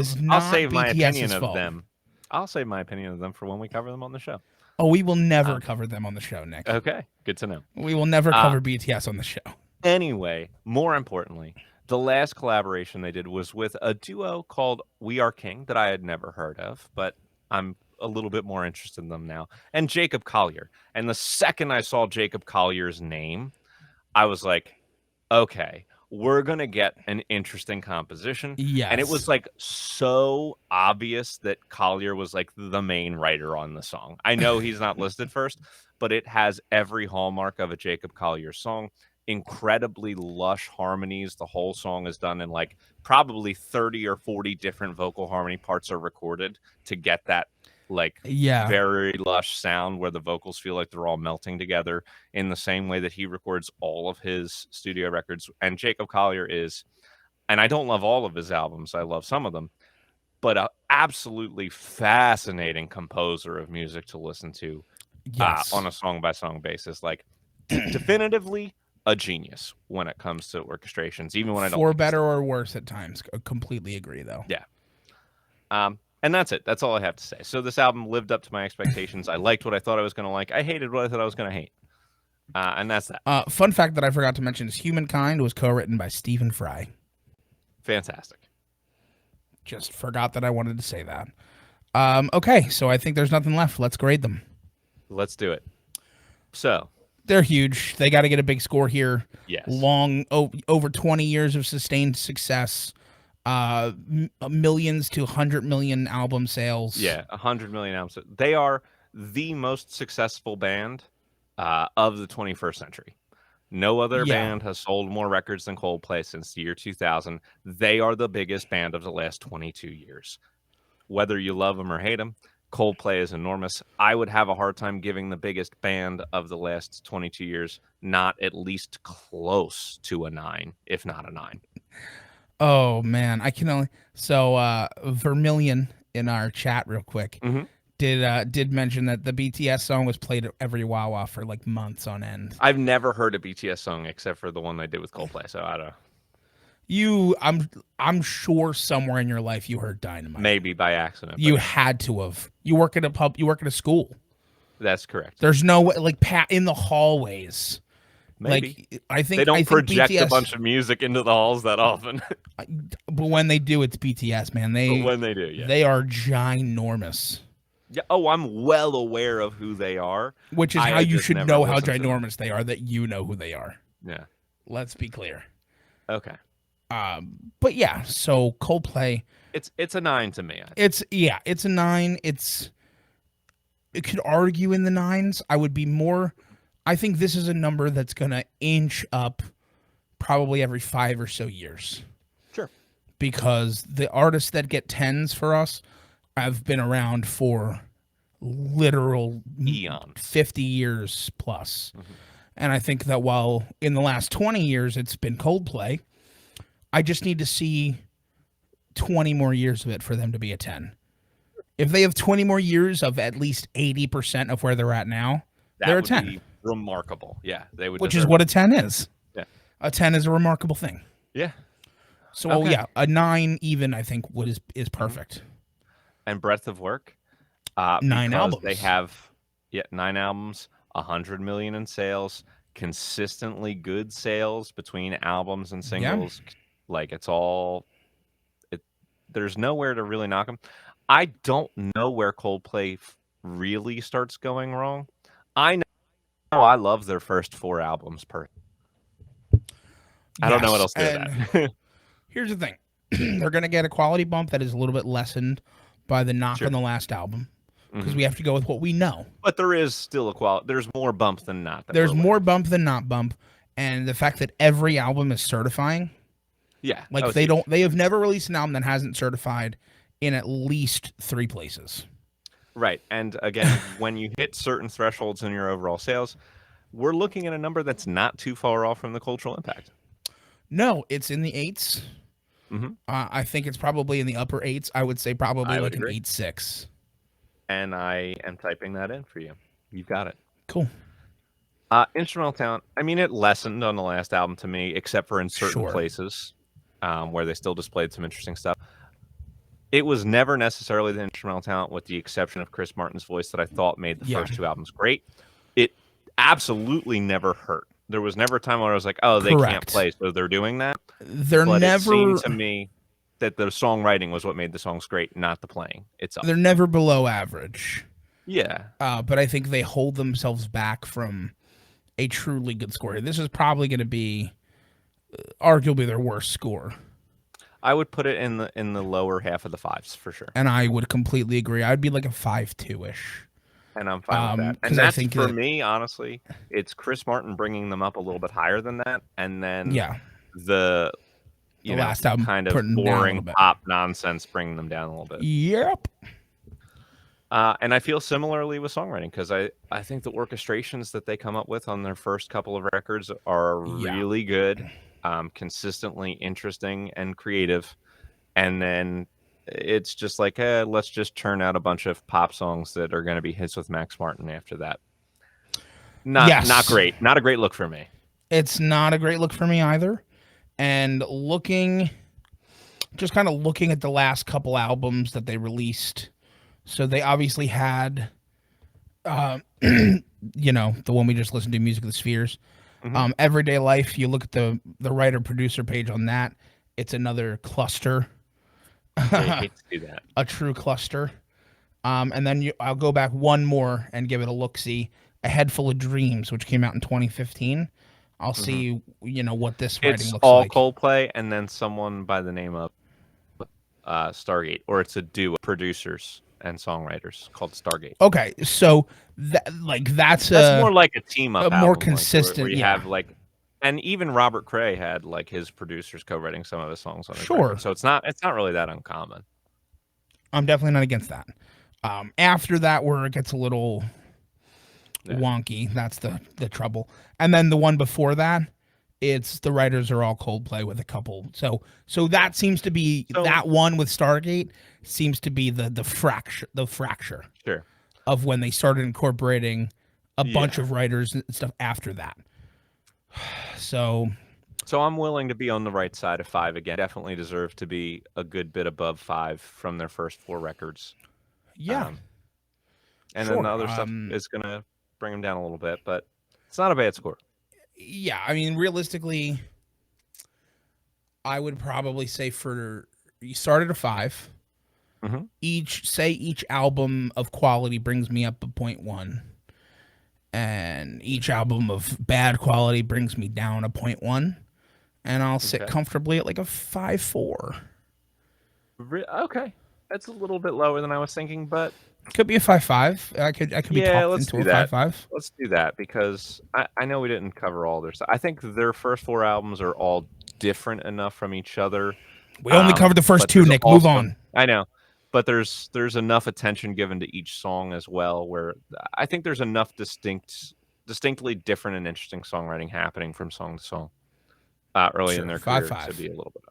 my opinion of them. I'll save my opinion of them for when we cover them on the show. Oh, we will never cover them on the show, Nick. Okay, good to know. We will never cover BTS on the show. Anyway, more importantly, the last collaboration they did was with a duo called We Are King that I had never heard of, but I'm a little bit more interested in them now, and Jacob Collier. And the second I saw Jacob Collier's name, I was like, okay, we're going to get an interesting composition. Yes. And it was like so obvious that Collier was like the main writer on the song. I know he's not listed first, but it has every hallmark of a Jacob Collier song. Incredibly lush harmonies. The whole song is done in like probably 30 or 40 different vocal harmony parts are recorded to get that very lush sound where the vocals feel like they're all melting together in the same way that he records all of his studio records. And Jacob Collier is, and I don't love all of his albums, I love some of them, but an absolutely fascinating composer of music to listen to on a song-by-song basis. Like, definitively a genius when it comes to orchestrations, even when I don't. For better or worse at times. I completely agree, though. Yeah. And that's it. That's all I have to say. So this album lived up to my expectations. I liked what I thought I was going to like. I hated what I thought I was going to hate. And that's that. Fun fact that I forgot to mention is Humankind was co-written by Stephen Fry. Fantastic. Just forgot that I wanted to say that. Okay, so I think there's nothing left. Let's grade them. Let's do it. So. They're huge. They got to get a big score here. Yes. Over 20 years of sustained success. Millions to 100 million album sales. Yeah, 100 million albums. They are the most successful band of the 21st century. No other band has sold more records than Coldplay since the year 2000. They are the biggest band of the last 22 years. Whether you love them or hate them, Coldplay is enormous. I would have a hard time giving the biggest band of the last 22 years not at least close to a 9, if not a 9. Oh man, I can only Vermilion in our chat real quick Mm-hmm. did mention that the BTS song was played at every Wawa for like months on end. I've never heard a BTS song except for the one they did with Coldplay, so I don't know. I'm sure somewhere in your life you heard Dynamite. Maybe by accident. You had to have. You work at a pub. You work at a school. That's correct. There's no way, like in the hallways. Maybe. Like I think they don't project BTS, a bunch of music into the halls that often. But when they do, it's BTS, man. When they do, yeah. They are ginormous. Yeah. Oh, I'm well aware of who they are. Which is how you should know how ginormous they are, that you know who they are. Yeah. Let's be clear. Okay. But yeah, so Coldplay. It's a 9 to me. It's a 9. It could argue in the 9s. I think this is a number that's gonna inch up probably every 5 or so years. Sure. Because the artists that get 10s for us have been around for literal eons, 50 years plus. Mm-hmm. And I think that while in the last 20 years it's been Coldplay, I just need to see 20 more years of it for them to be a 10. If they have 20 more years of at least 80% of where they're at now, they're a 10. Be remarkable. Yeah, they would. Which is what a 10 is. Yeah. A 10 is a remarkable thing. Yeah. So okay. Yeah, a 9 even I think is perfect. And breadth of work. 9 albums. They have 9 albums, 100 million in sales, consistently good sales between albums and singles. Yeah. Like there's nowhere to really knock them. I don't know where Coldplay really starts going wrong. I know I love their first 4 albums I don't know what else to do with that. Here's the thing. They're going to get a quality bump that is a little bit lessened by the knock on the last album, because we have to go with what we know. But there is still a quality. There's more bump than not. There's more bump than not bump, and the fact that every album is certifying. Yeah, like they have never released an album that hasn't certified in at least 3 places. Right, and again, when you hit certain thresholds in your overall sales, we're looking at a number that's not too far off from the cultural impact. No, it's in the 8s. Mm-hmm. I think it's probably in the upper 8s. I would say probably like an 8.6. And I am typing that in for you. You've got it. Cool. Instrumental talent. I mean, it lessened on the last album to me, except for in certain places where they still displayed some interesting stuff. It was never necessarily the instrumental talent, with the exception of Chris Martin's voice, that I thought made the first 2 albums great. It absolutely never hurt. There was never a time where I was like, oh, they can't play, so they're doing that. But it seemed to me that the songwriting was what made the songs great, not the playing itself. They're never below average. Yeah. But I think they hold themselves back from a truly good score. This is probably going to be arguably their worst score. I would put it in the lower half of the 5s for sure. And I would completely agree. I'd be like a 5.2-ish. And I'm fine with that. And that's, for me, honestly, it's Chris Martin bringing them up a little bit higher than that. And then the last album kind of boring pop nonsense bringing them down a little bit. Yep. And I feel similarly with songwriting, because I think the orchestrations that they come up with on their first couple of records are really good, consistently interesting and creative. And then it's just like, let's just churn out a bunch of pop songs that are going to be hits with Max Martin after that. Not great. Not a great look for me. It's not a great look for me either. And looking at the last couple albums that they released. So they obviously had, the one we just listened to, Music of the Spheres. Mm-hmm. Everyday Life, you look at the writer-producer page on that, it's another cluster. I hate to do that. A true cluster. And then I'll go back one more and give it a look-see. A Head Full of Dreams, which came out in 2015. I'll see, what this writing looks like. It's all Coldplay and then someone by the name of Stargate, or it's a duo of producers and songwriters called Stargate. Okay, so that's more like a team up, more consistent. Where you have and even Robert Cray had his producers co-writing some of his songs on his record. So it's not really that uncommon. I'm definitely not against that. After that, where it gets a little wonky, that's the trouble. And then the one before that, it's the writers are all Coldplay with a couple. So that seems to be So that one with Stargate seems to be the fracture sure. of when they started incorporating a bunch Yeah. of writers and stuff after that. So So I'm willing to be on the right side of 5 again. Definitely deserve to be a good bit above 5 from their first 4 records. yeah, Um, and then the sure. other stuff is gonna bring them down a little bit, but it's not a bad score. Yeah, I mean, realistically, I would probably say for you started a 5. Mm-hmm. Each album of quality brings me up a 0.1, and each album of bad quality brings me down a 0.1, and I'll sit Okay. comfortably at like a 5.4. Okay, that's a little bit lower than I was thinking, but Could be a 5.5. I could be yeah, talked let's into do a that. 5.5. Let's do that because I know we didn't cover all their stuff. I think their first 4 albums are all different enough from each other. We only covered the first But two, there's Nick. Move also on. I know, but there's enough attention given to each song as well, where I think there's enough distinctly different and interesting songwriting happening from song to song, early in Sure, their five career to five. be a little bit.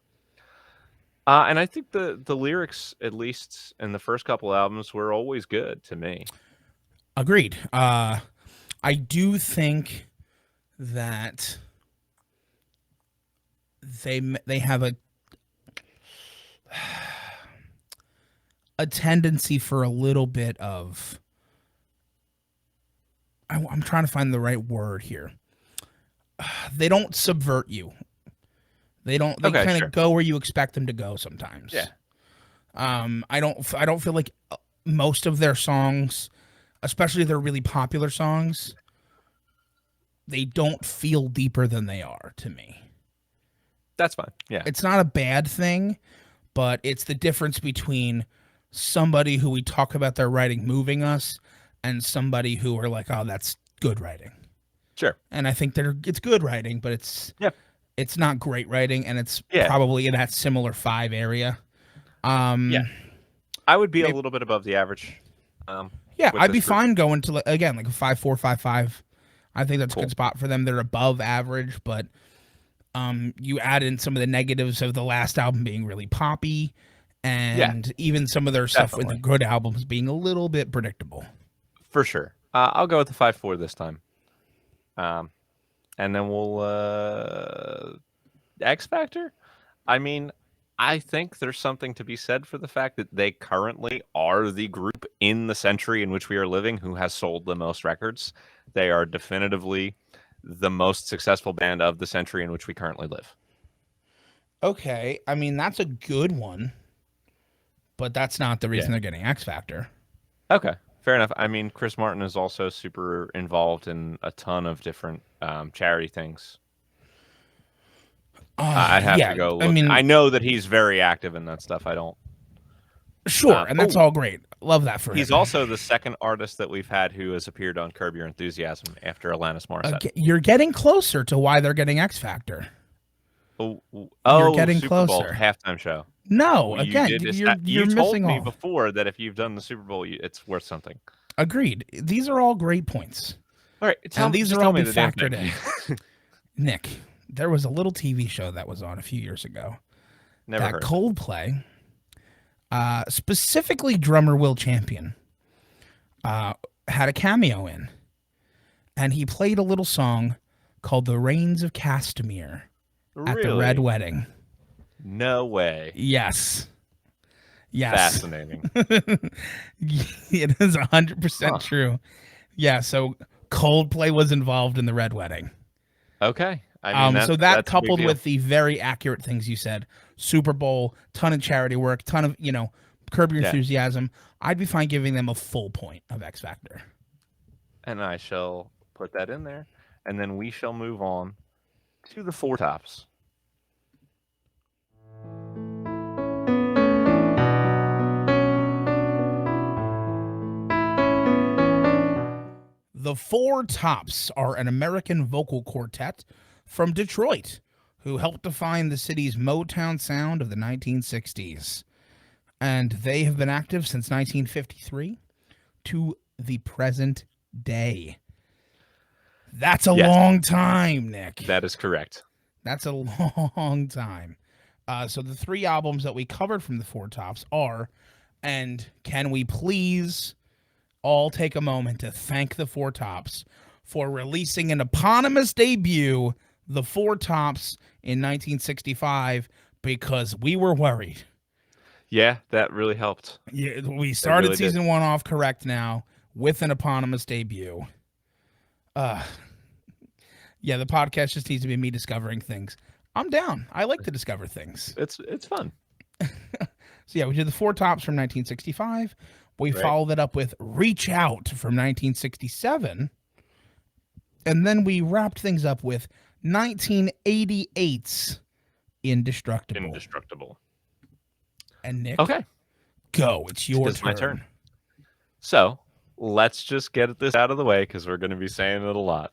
And I think the lyrics, at least in the first couple albums, were always good to me. Agreed. I do think that they have a tendency for a little bit of. I'm trying to find the right word here. They don't subvert you. They don't. They Okay, kind of sure. go where you expect them to go sometimes. Yeah. I don't feel like most of their songs, especially their really popular songs, they don't feel deeper than they are to me. That's fine. Yeah. It's not a bad thing, but it's the difference between somebody who we talk about their writing moving us and somebody who are like, oh, that's good writing. Sure. And I think it's good writing, but Yeah. it's not great writing, and it's Yeah. probably in that similar 5 area. Yeah. I would be a maybe, little bit above the average. yeah, With I'd this be group. fine going to again like a 5.4, 5.5. I think that's a Cool. good spot for them. They're above average, but you add in some of the negatives of the last album being really poppy, and even some of their stuff with the Definitely. good albums being a little bit predictable. For sure. I'll go with the 5.4 this time. And then we'll X Factor. I mean, I think there's something to be said for the fact that they currently are the group in the century in which we are living who has sold the most records. They are definitively the most successful band of the century in which we currently live. Okay, I mean that's a good one, but that's not the reason Yeah. they're getting X Factor. Okay. Fair enough. I mean, Chris Martin is also super involved in a ton of different charity things. I'd have to Yeah, go I look. mean, I know that he's very active in that stuff. I don't. sure, and that's Oh, all great. Love that for he's him. also the second artist that we've had who has appeared on Curb Your Enthusiasm after Alanis Morissette. You're getting closer to why they're getting X Factor. You're getting Super Bowl closer. halftime show. No, Well, you again, did this. you're You told missing me all. before that if you've done the Super Bowl, it's worth something. Agreed. These are all great points. All right, And these just are tell all me be the damn factored thing. in. Nick, there was a little TV show that was on a few years ago Never that heard. Coldplay, specifically drummer Will Champion, had a cameo in. And he played a little song called The Rains of Castamere at the Red Really? Wedding. No way. Yes. Yes. Fascinating. It is 100% Huh. true. Yeah, so Coldplay was involved in the Red Wedding. Okay. I mean, So that that's a big coupled deal. with the very accurate things you said, Super Bowl, ton of charity work, ton of, Curb Your Yeah. Enthusiasm, I'd be fine giving them a full point of X Factor. And I shall put that in there, and then we shall move on to the 4 tops. The 4 Tops are an American vocal quartet from Detroit who helped define the city's Motown sound of the 1960s. and they have been active since 1953 to the present day. That's a Yes, long time, Nick. that is correct. That's a long time. So the three albums that we covered from the Four Tops are, and can we please all take a moment to thank the Four Tops for releasing an eponymous debut, The Four Tops, in 1965, because we were worried. Yeah, that really helped. Yeah, we It started really did. season 1 off correct now with an eponymous debut. Yeah, the podcast just needs to be me discovering things. I'm down. I like to discover things. It's fun. So yeah, we did the Four Tops from 1965. We Right. followed it up with Reach Out from 1967. And then we wrapped things up with 1988's Indestructible. Indestructible. And Nick, Okay, go. It's your it's turn. my turn. So let's just get this out of the way because we're going to be saying it a lot.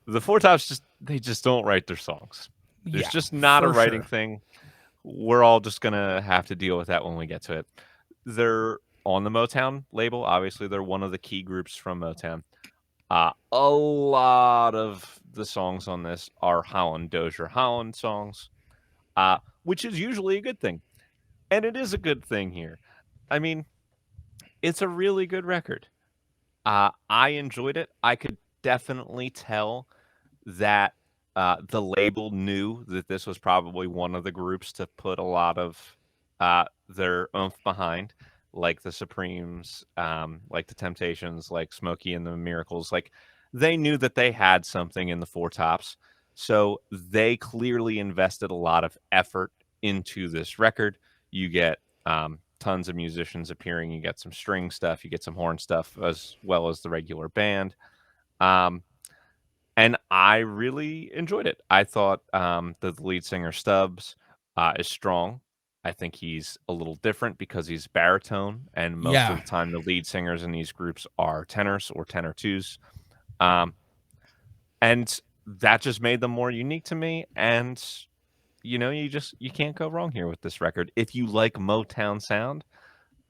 The Four Tops they just don't write their songs. There's Yeah, just not a for writing sure. thing. We're all just gonna have to deal with that when we get to it. They're on the Motown label. Obviously, they're one of the key groups from Motown. A lot of the songs on this are Holland Dozier Holland songs, which is usually a good thing, and it is a good thing here. I mean, it's a really good record. I enjoyed it. I could definitely tell that the label knew that this was probably one of the groups to put a lot of their oomph behind, like the Supremes, like the Temptations, like Smokey and the Miracles. Like they knew that they had something in the Four Tops, so they clearly invested a lot of effort into this record. You get tons of musicians appearing. You get some string stuff. You get some horn stuff as well as the regular band. Um, and I really enjoyed it. I thought that the lead singer Stubbs is strong. I think he's a little different because he's baritone, and most of Yeah, the time the lead singers in these groups are tenors or tenor twos, um, and that just made them more unique to me. And you can't go wrong here with this record. If you like Motown sound,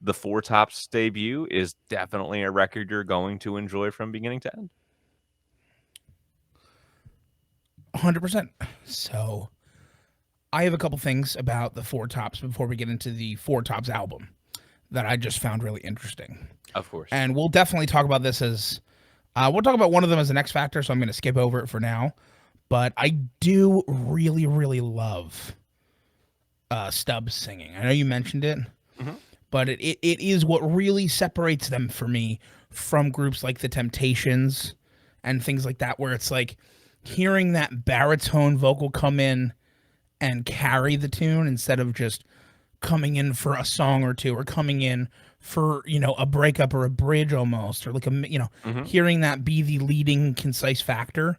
the Four Tops debut is definitely a record you're going to enjoy from beginning to end. 100%. So I have a couple things about the Four Tops before we get into the Four Tops album that I just found really interesting. Of course. And we'll definitely talk about this as we'll talk about one of them as an X Factor, so I'm going to skip over it for now. But I do really, really love Stubbs singing. I know you mentioned it, Mhm. but it is what really separates them for me from groups like the Temptations and things like that, where it's like hearing that baritone vocal come in and carry the tune instead of just coming in for a song or two or coming in for a breakup or a bridge almost, or like Mhm. hearing that be the leading concise factor,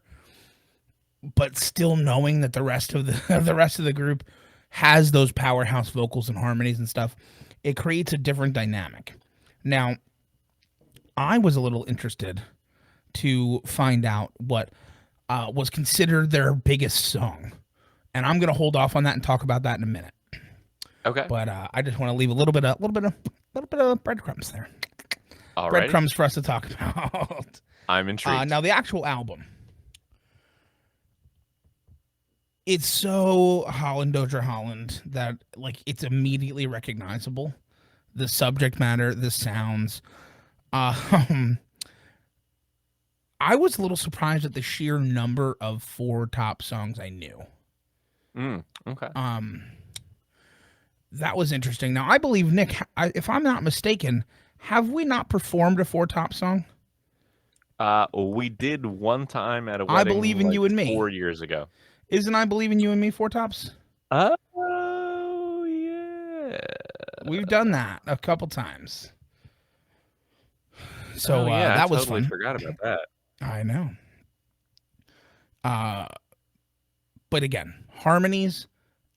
but still knowing that the rest of the the rest of the group has those powerhouse vocals and harmonies and stuff. It creates a different dynamic. Now, I was a little interested to find out what was considered their biggest song, and I'm gonna hold off on that and talk about that in a minute. Okay. But I just want to leave a little bit of breadcrumbs there. Alrighty. Breadcrumbs for us to talk about. I'm intrigued. Now the actual album, it's so Holland Dozier Holland that like it's immediately recognizable. The subject matter, the sounds. Um, I was a little surprised at the sheer number of Four Top songs I knew. Okay. That was interesting. Now I believe Nick, if I'm not mistaken, have we not performed a Four Top song? We did one time at a I wedding Believe in like You and Me. 4 years ago. Isn't I Believe in You and Me Four Tops? Oh, yeah. We've done that a couple times. So Oh, yeah, I that was totally fun. forgot about that. I know. But again, harmonies,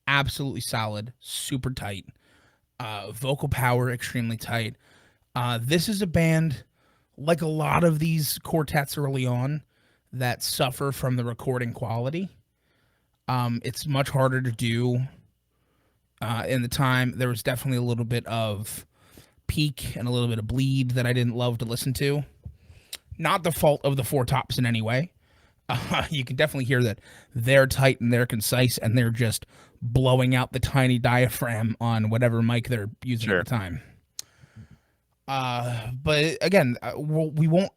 absolutely solid, super tight. Vocal power, extremely tight. This is a band, like a lot of these quartets early on, that suffer from the recording quality. It's much harder to do In the time, there was definitely a little bit of peak and a little bit of bleed that I didn't love to listen to. Not the fault of the Four Tops in any way. You can definitely hear that they're tight and they're concise and they're just blowing out the tiny diaphragm on whatever mic they're using at Sure. the time. But again, we won't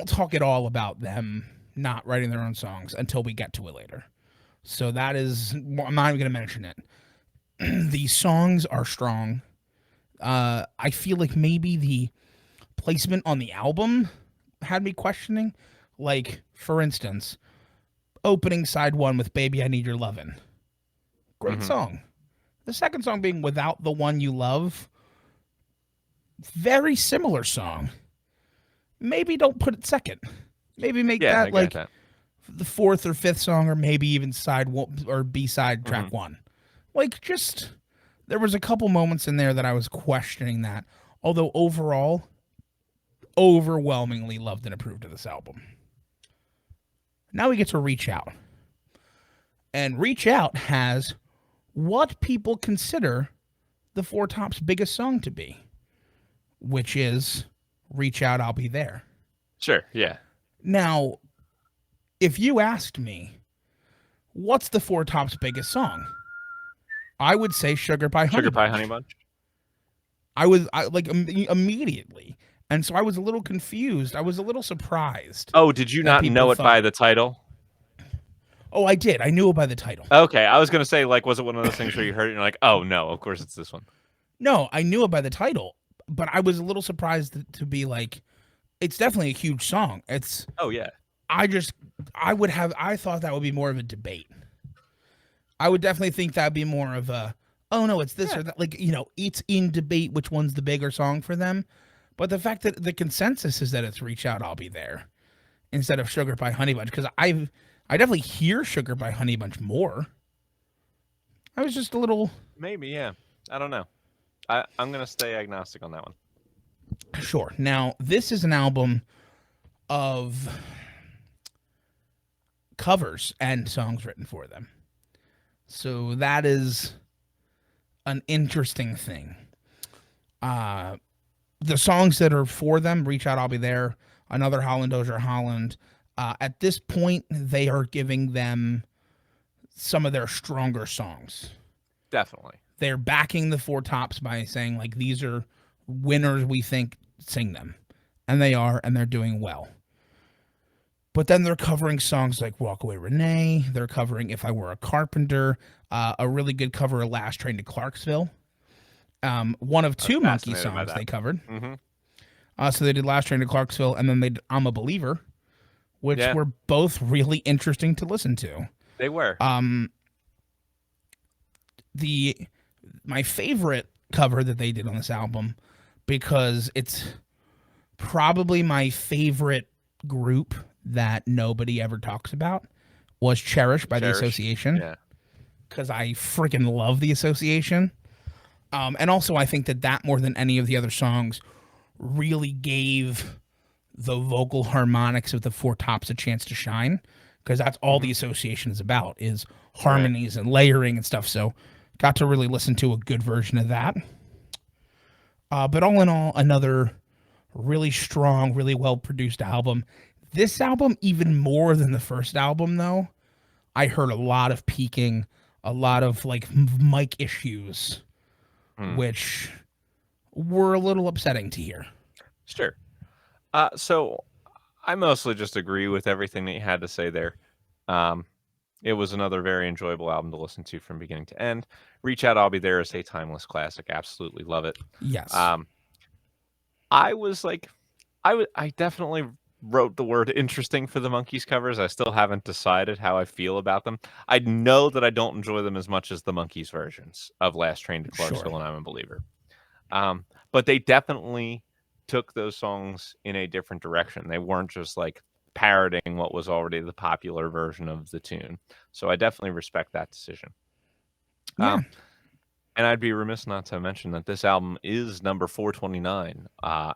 talk at all about them not writing their own songs until we get to it later. So that is, I'm not even going to mention it. The songs are strong. I feel like maybe the placement on the album had me questioning. Like, for instance, opening side one with Baby I Need Your Lovin'. Great song. The second song being Without the One You Love. Very similar song. Maybe don't put it second. Maybe make Yeah, I that get like that. the fourth or fifth song, or maybe even side one or B side track one. Like, just there was a couple moments in there that I was questioning that. Although overall, overwhelmingly loved and approved of this album. Now we get to Reach Out. And Reach Out has what people consider the Four Tops' biggest song to be, which is Reach Out, I'll Be There. Sure, yeah. Now, if you asked me, what's the Four Tops' biggest song? I would say Sugar Pie Honey Sugar Pie Bunch. Honey Bunch? I like immediately. And so I was a little confused. I was a little surprised. Oh, did you that not people know it thought- by the title? Oh, I did. I knew it by the title. Okay, I was gonna say, like, was it one of those things where you heard it and you're like, oh no, of course it's this one. No, I knew it by the title, but I was a little surprised to be like, it's definitely a huge song. It's Oh yeah. I thought that would be more of a debate. I would definitely think that'd be more of a, oh no, it's this or that. Like, it's in debate which one's the bigger song for them. But the fact that the consensus is that it's Reach Out, I'll Be There instead of Sugar Pie Honey Bunch, because I definitely hear Sugar Pie Honey Bunch more. I was just a little... Maybe, yeah. I don't know. I'm gonna stay agnostic on that one. Sure. Now, this is an album of covers and songs written for them. So that is an interesting thing. The songs that are for them, Reach Out, I'll Be There, Another Holland, Dozier Holland, at this point, they are giving them some of their stronger songs. Definitely. They're backing the Four Tops by saying, like, these are winners we think, sing them. And they are, and they're doing well. But then they're covering songs like Walk Away Renee. They're covering If I Were a Carpenter, a really good cover of Last Train to Clarksville. One of two Monkey songs they covered. So they did Last Train to Clarksville, and then they did I'm a Believer, which were both really interesting to listen to. They were. My favorite cover that they did on this album, because it's probably my favorite group that nobody ever talks about, was Cherish by The Association. Yeah. Because I freaking love The Association. And also I think that more than any of the other songs really gave the vocal harmonics of the Four Tops a chance to shine, because that's all The Association is about, is harmonies and layering and stuff. So got to really listen to a good version of that. But all in all, another really strong, really well-produced album. This album, even more than the first album, though, I heard a lot of peaking, a lot of like mic issues, which were a little upsetting to hear. Sure. So I mostly just agree with everything that you had to say there. It was another very enjoyable album to listen to from beginning to end. Reach Out, I'll Be There is a timeless classic. Absolutely love it. Yes. I was like, I definitely wrote the word interesting for the Monkees covers. I still haven't decided how I feel about them. I know that I don't enjoy them as much as the Monkees versions of Last Train to Clarksville and I'm a Believer. But they definitely took those songs in a different direction. They weren't just like parroting what was already the popular version of the tune. So I definitely respect that decision. Yeah. And I'd be remiss not to mention that this album is number 429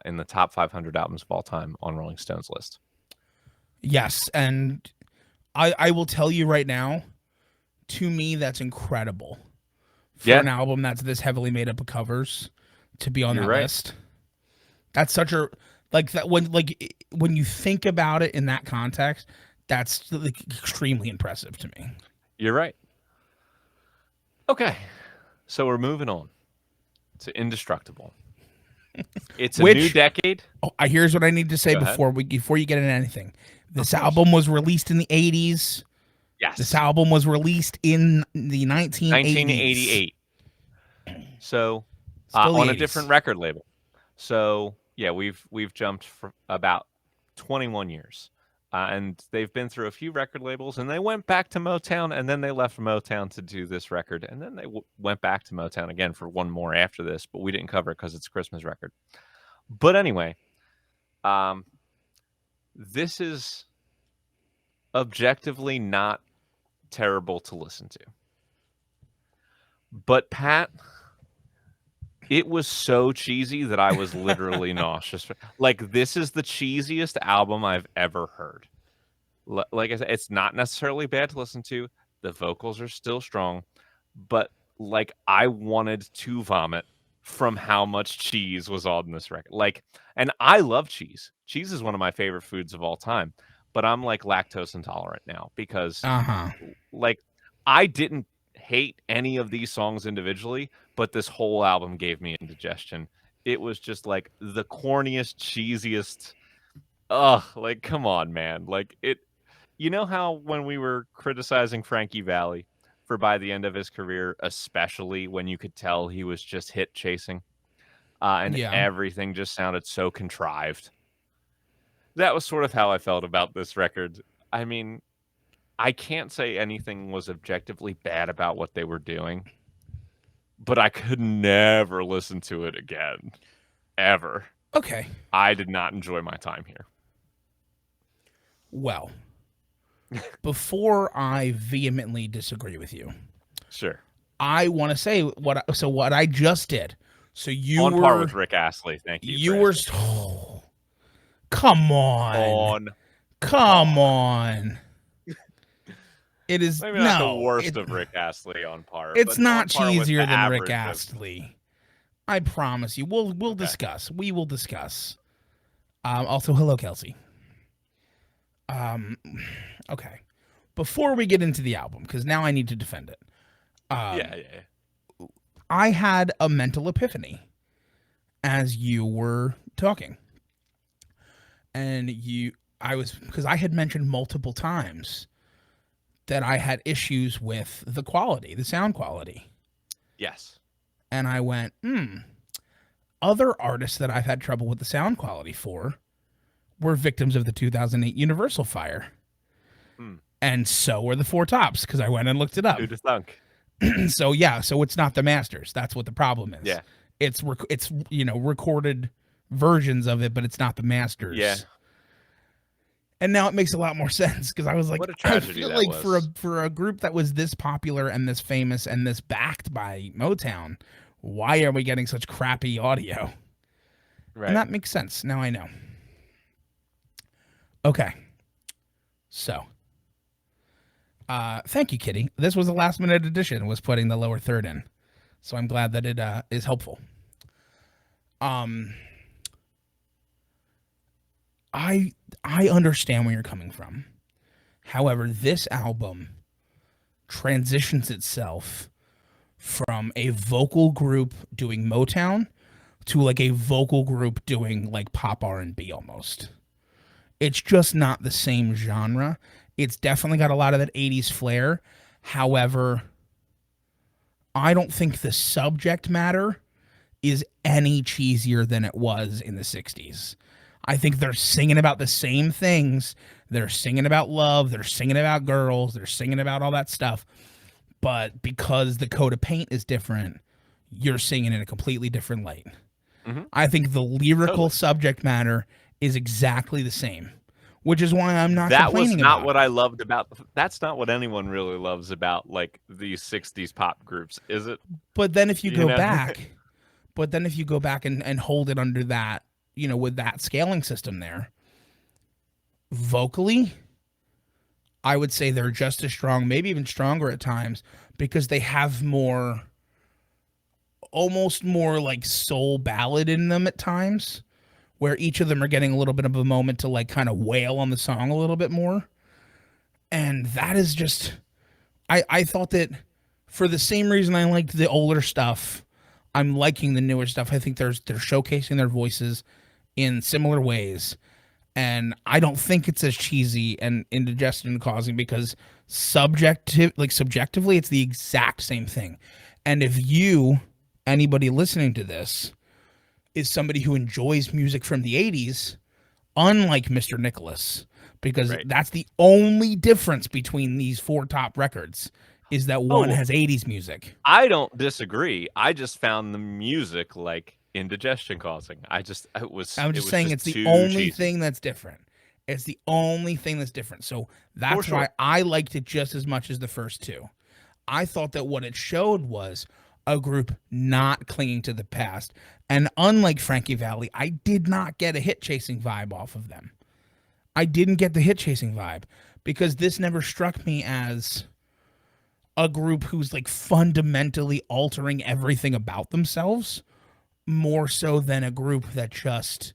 in the top 500 albums of all time on Rolling Stone's list. Yes, and I will tell you right now, to me, that's incredible. for Yeah, an album that's this heavily made up of covers to be on you're that right. list. That's such a like that when you think about it in that context, that's like extremely impressive to me. You're right. Okay, so we're moving on to Indestructible. It's a new Which decade. here's what I need to say Go ahead. before you get into anything. Of This course. album was released in the 80s. This Yes. album was released in the 1980s. 1988. So, Still the on a different 80s. record label. So, yeah, we've jumped for about 21 years. And they've been through a few record labels, and they went back to Motown, and then they left Motown to do this record, and then they went back to Motown again for one more after this, but we didn't cover it because it's a Christmas record. But anyway, um, this is objectively not terrible to listen to. But Pat, it was so cheesy that I was literally nauseous. Like, this is the cheesiest album I've ever heard. Like I said, it's not necessarily bad to listen to. The vocals are still strong, but like I wanted to vomit from how much cheese was on this record. Like, and I love cheese. Cheese is one of my favorite foods of all time, but I'm like lactose intolerant now because Uh-huh. like I didn't hate any of these songs individually, but this whole album gave me indigestion. It was just like the corniest, cheesiest. Ugh, like come on, man. Like it. You know how when we were criticizing Frankie Valli for by the end of his career, especially when you could tell he was just hit chasing, and Yeah. everything just sounded so contrived. That was sort of how I felt about this record. I mean, I can't say anything was objectively bad about what they were doing, but I could never listen to it again. Ever. Okay. I did not enjoy my time here. Well, before I vehemently disagree with you, Sure. I want to say what I just did. So you On were par with Rick Astley. Thank you. you for were asking. oh, come on. On Come on. It is Maybe not the no. worst of Rick Astley on par, It's but not on par with cheesier the than Rick average of Astley. I promise you. We'll okay. discuss. We will discuss. Also, hello, Kelsey. Okay. Before we get into the album, because now I need to defend it. Yeah. I had a mental epiphany as you were talking. And because I had mentioned multiple times that I had issues with the quality, the sound quality. Yes. And I went, other artists that I've had trouble with the sound quality for were victims of the 2008 Universal fire. And so were the Four Tops, because I went and looked it up. Who'd have thunk? So it's not the masters. That's what the problem is. Yeah. It's recorded versions of it, but it's not the masters. Yeah. And now it makes a lot more sense because I was like, What a tragedy I feel that like was. for a group that was this popular and this famous and this backed by Motown, why are we getting such crappy audio? Right. And that makes sense. Now I know. Okay. So, thank you, Kitty. This was a last minute addition. Was putting the lower third in, so I'm glad that it is helpful. I understand where you're coming from. However, this album transitions itself from a vocal group doing Motown to like a vocal group doing like pop R&B almost. It's just not the same genre. It's definitely got a lot of that 80s flair. However, I don't think the subject matter is any cheesier than it was in the 60s. I think they're singing about the same things. They're singing about love. They're singing about girls. They're singing about all that stuff. But because the coat of paint is different, you're singing in a completely different light. Mm-hmm. I think the lyrical subject matter is exactly the same, which is why I'm not complaining That was not about what I loved about. That's not what anyone really loves about like these 60s pop groups, is it? But then if you go know? back, and hold it under that, with that scaling system there, vocally, I would say they're just as strong, maybe even stronger at times, because they have more almost more like soul ballad in them at times, where each of them are getting a little bit of a moment to like kind of wail on the song a little bit more. And that is just, I thought that for the same reason I liked the older stuff, I'm liking the newer stuff. I think they're showcasing their voices in similar ways. And I don't think it's as cheesy and indigestion causing because subjectively, it's the exact same thing. And if anybody listening to this, is somebody who enjoys music from the 80s, unlike Mr. Nicholas, because that's the only difference between these 4 top records is that one has 80s music. I don't disagree. I just found the music like indigestion causing. I'm just saying it's the only thing that's different. It's the only thing that's different. So that's why I liked it just as much as the first 2. I thought that what it showed was a group not clinging to the past. And unlike Frankie Valli, I did not get a hit-chasing vibe off of them. I didn't get the hit-chasing vibe because this never struck me as a group who's like fundamentally altering everything about themselves, more so than a group that just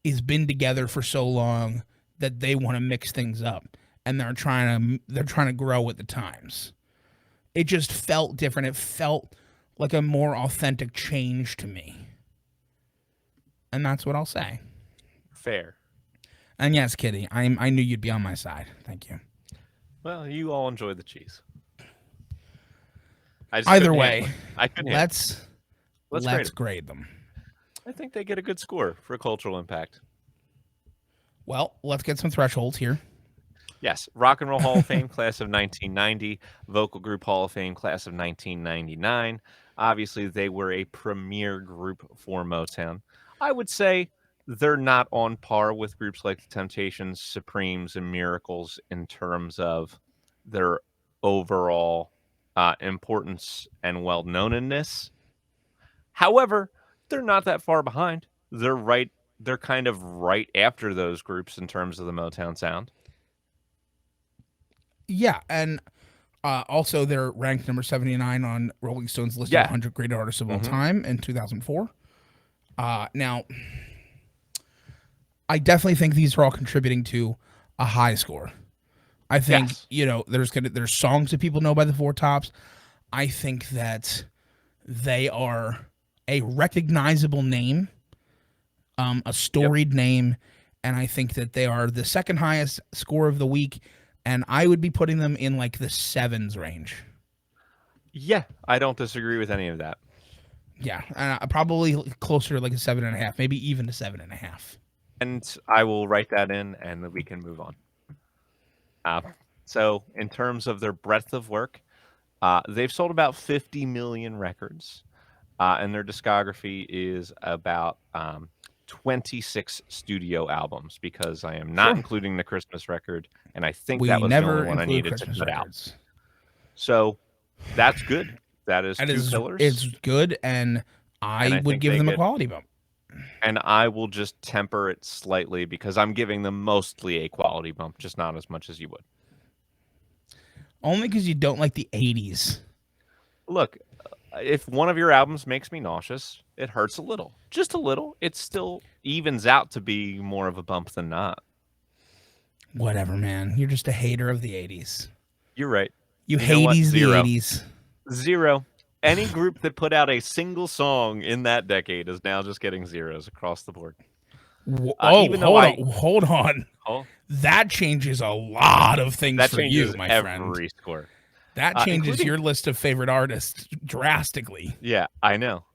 has been together for so long that they want to mix things up and they're trying to grow with the times. It just felt different. It felt like a more authentic change to me. And that's what I'll say. Fair. And yes, Kitty, I knew you'd be on my side. Thank you. Well, you all enjoy the cheese. Either way, let's grade them. I think they get a good score for cultural impact. Well, let's get some thresholds here. Yes, Rock and Roll Hall of Fame, class of 1990. Vocal Group Hall of Fame, class of 1999. Obviously, they were a premier group for Motown. I would say they're not on par with groups like the Temptations, Supremes, and Miracles in terms of their overall importance and well-knownness. However, they're not that far behind. They're kind of right after those groups in terms of the Motown sound. Yeah, and also they're ranked number 79 on Rolling Stone's list of 100 great artists of all time in 2004. Now, I definitely think these are all contributing to a high score. I think, there's songs that people know by the 4 tops. I think that they are a recognizable name, a storied name, and I think that they are the second highest score of the week, and I would be putting them in like the 7s range. Yeah, I don't disagree with any of that. Yeah, probably closer to like a 7.5, maybe even a 7.5. And I will write that in, and then we can move on. So in terms of their breadth of work, they've sold about 50 million records, and their discography is about 26 studio albums, because I am not including the Christmas record, and I think that was the only one I needed to put out. So that's good. That is two pillars. It's good, and I would give them a quality bump. And I will just temper it slightly because I'm giving them mostly a quality bump, just not as much as you would. Only because you don't like the 80s. Look, if one of your albums makes me nauseous, it hurts a little. Just a little. It still evens out to be more of a bump than not. Whatever, man. You're just a hater of the 80s. You're right. You haties the 80s. 0. Any group that put out a single song in that decade is now just getting 0s across the board. Hold on. Oh? That changes a lot of things for you, my friend. Every score. That changes your list of favorite artists drastically. Yeah, I know.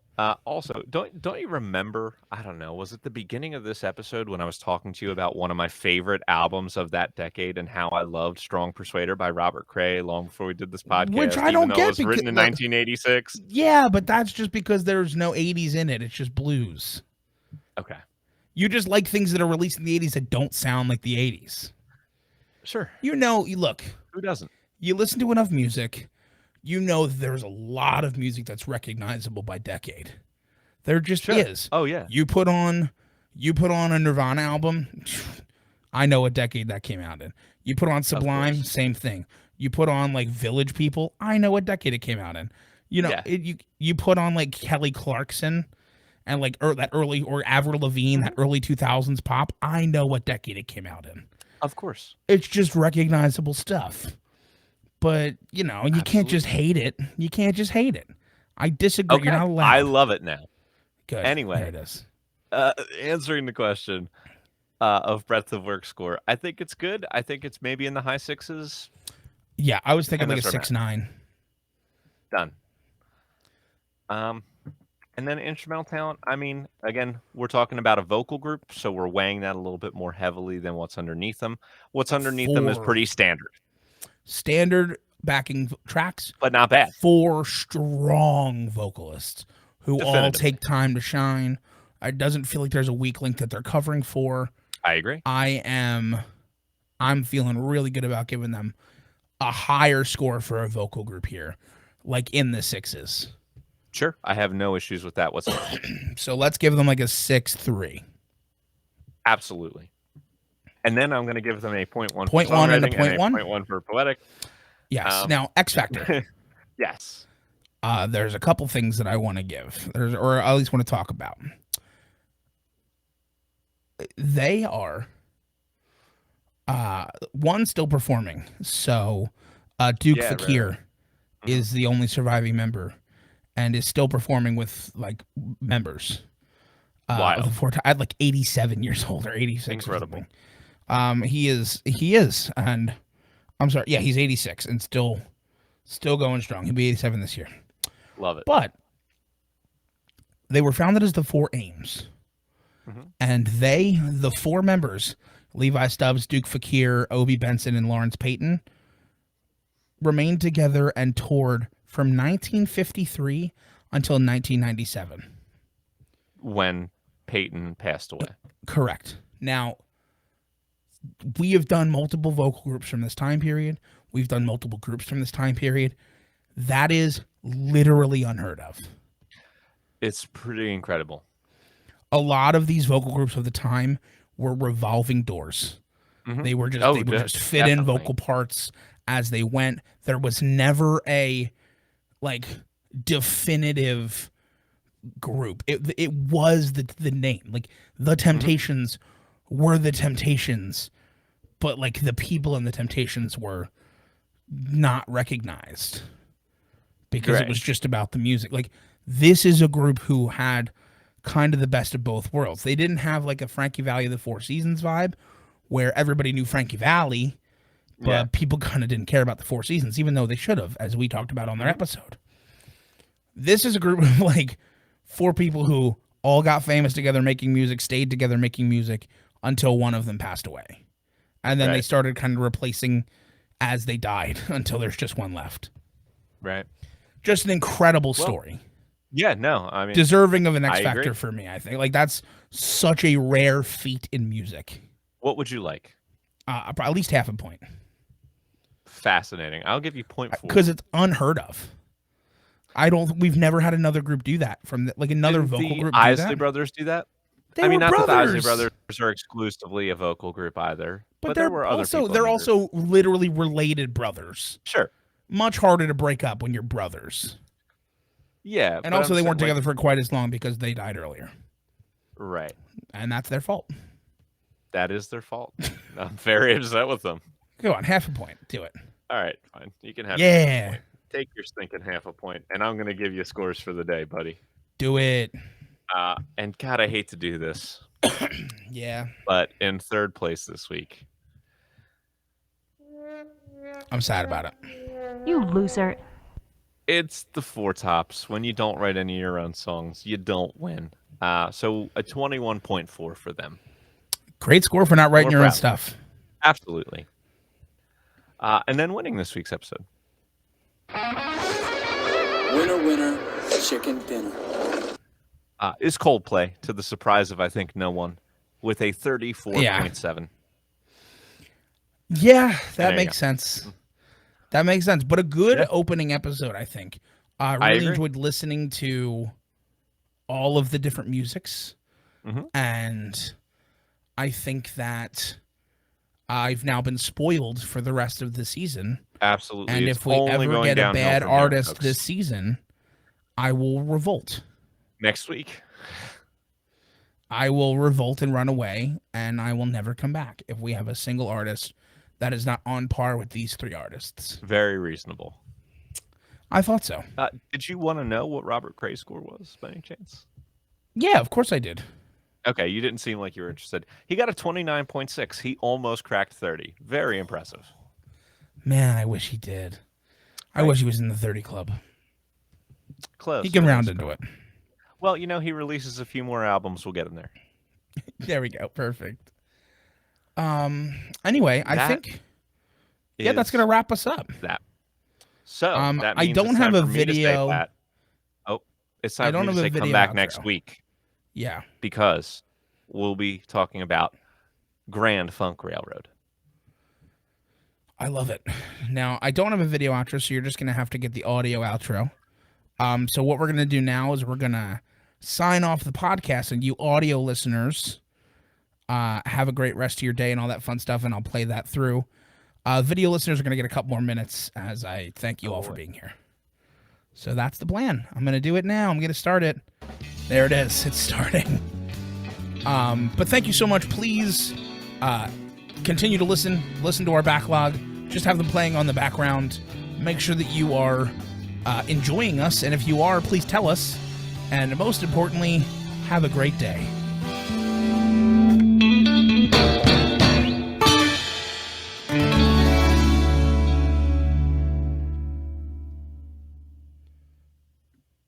Also, don't you remember, I don't know, was it the beginning of this episode when I was talking to you about one of my favorite albums of that decade and how I loved Strong Persuader by Robert Cray long before we did this podcast? Which I don't get. It was written in 1986. Yeah, but that's just because there's no 80s in it. It's just blues. Okay. You just like things that are released in the 80s that don't sound like the 80s. Sure. Look. Who doesn't? You listen to enough music, you know there's a lot of music that's recognizable by decade. There just is. Oh yeah. You put on a Nirvana album, I know what decade that came out in. You put on Sublime, same thing. You put on like Village People, I know what decade it came out in. You know, Yeah. you put on like Kelly Clarkson and like that early, or Avril Lavigne, that early 2000s pop. I know what decade it came out in. Of course. It's just recognizable stuff. But, you know, you can't just Absolutely. hate it. You can't just hate it. I disagree. You're Okay. not I allowed. love it now. Good. There Anyway, it is. answering the question of breadth of work score, I think it's good. I think it's maybe in the high sixes, Yeah, I was thinking and like a that's where I'm at. 6.9. Done. And then instrumental talent, I mean, again, we're talking about a vocal group, so we're weighing that a little bit more heavily than what's underneath them. What's underneath them is For pretty standard, standard backing tracks, but not bad. 4 strong vocalists who all Definitively. take time to shine. It doesn't feel like there's a weak link that they're covering for. I agree. I'm feeling really good about giving them a higher score for a vocal group here, like in the 6s. Sure. I have no issues with that whatsoever. So let's give them like a 6.3. Absolutely. And then I'm going to give them a 0.1 for 0.1 and a songwriting and 0.1? 0.1 for poetic. Yes. Now, X Factor. Yes. There's a couple things that I want to give, or at least want to talk about. They are one, still performing. So Duke Fakir is the only surviving member and is still performing with like members. Wild. At like 87 years old or 86. Incredible. He is, and I'm sorry, yeah, he's 86 and still going strong. He'll be 87 this year. Love it. But they were founded as the Four Aims. And the 4 members, Levi Stubbs, Duke Fakir, Obi Benson, and Lawrence Payton, remained together and toured from 1953 until 1997. When Peyton passed away. Correct. Now, we have done multiple vocal groups from this time period. We've done multiple groups from this time period. That is literally unheard of. It's pretty incredible. A lot of these vocal groups of the time were revolving doors. They were just fit in vocal parts as they went. There was never a like definitive group. It was the name. Like the Temptations were the Temptations, but like the people in the Temptations were not recognized because it was just about the music. Like this is a group who had kind of the best of both worlds. They didn't have like a Frankie Valli of the Four Seasons vibe where everybody knew Frankie Valli, but people kind of didn't care about the Four Seasons, even though they should have, as we talked about on their episode. This is a group of like 4 people who all got famous together making music, stayed together making music until one of them passed away. And then they started kind of replacing as they died until there's just one left. Right. Just an incredible story. Yeah, no, I mean, deserving of an X Factor for me, I think. Like, that's such a rare feat in music. What would you like? At least half a point. Fascinating. I'll give you 0.4. Because it's unheard of. We've never had another group do that another vocal group do that. Isley Brothers do that? Not that the Isley Brothers are exclusively a vocal group either. But there were other people. They're also literally related brothers. Sure. Much harder to break up when you're brothers. Yeah. And also they weren't together for quite as long because they died earlier. Right. And that's their fault. That is their fault. I'm very upset with them. Go on, half a point. Do it. All right, fine. You can have half a point. Take your stinking half a point, and I'm going to give you scores for the day, buddy. Do it. And God, I hate to do this. Yeah. But in third place this week. I'm sad about it. You loser. It's the Four Tops. When you don't write any of your own songs, you don't win. So a 21.4 for them. Great score for not writing your own stuff. Absolutely. And then winning this week's episode. Winner, winner, chicken dinner. Is Coldplay, to the surprise of, I think, no one, with a 34.7. Yeah, that makes sense. That makes sense. But a good opening episode, I think. I really enjoyed listening to all of the different musics. And I think that I've now been spoiled for the rest of the season. Absolutely. And if we ever get a bad artist this season, I will revolt. Next week. I will revolt and run away, and I will never come back if we have a single artist that is not on par with these three artists. Very reasonable. I thought so. Did you want to know what Robert Cray's score was, by any chance? Yeah, of course I did. Okay, you didn't seem like you were interested. He got a 29.6. He almost cracked 30. Very impressive. Man, I wish he did. I wish he was in the 30 club. Close. He can round into it. Well, he releases a few more albums. We'll get him there. There we go. Perfect. Anyway, I think that's going to wrap us up. So, that means I don't it's have time a for me to say video. that. Oh, it's time I don't for me to have say a come video back outro. next week. Yeah. Because we'll be talking about Grand Funk Railroad. I love it. Now, I don't have a video outro, so you're just going to have to get the audio outro. So what we're going to do now is we're going to sign off the podcast, and you audio listeners have a great rest of your day and all that fun stuff, and I'll play that through. Video listeners are going to get a couple more minutes as I thank you all for being here. So that's the plan. I'm going to do it now. I'm going to start it. There it is. It's starting. But thank you so much. Please continue to listen to our backlog. Just have them playing on the background. Make sure that you are enjoying us. And if you are, please tell us. And most importantly, have a great day.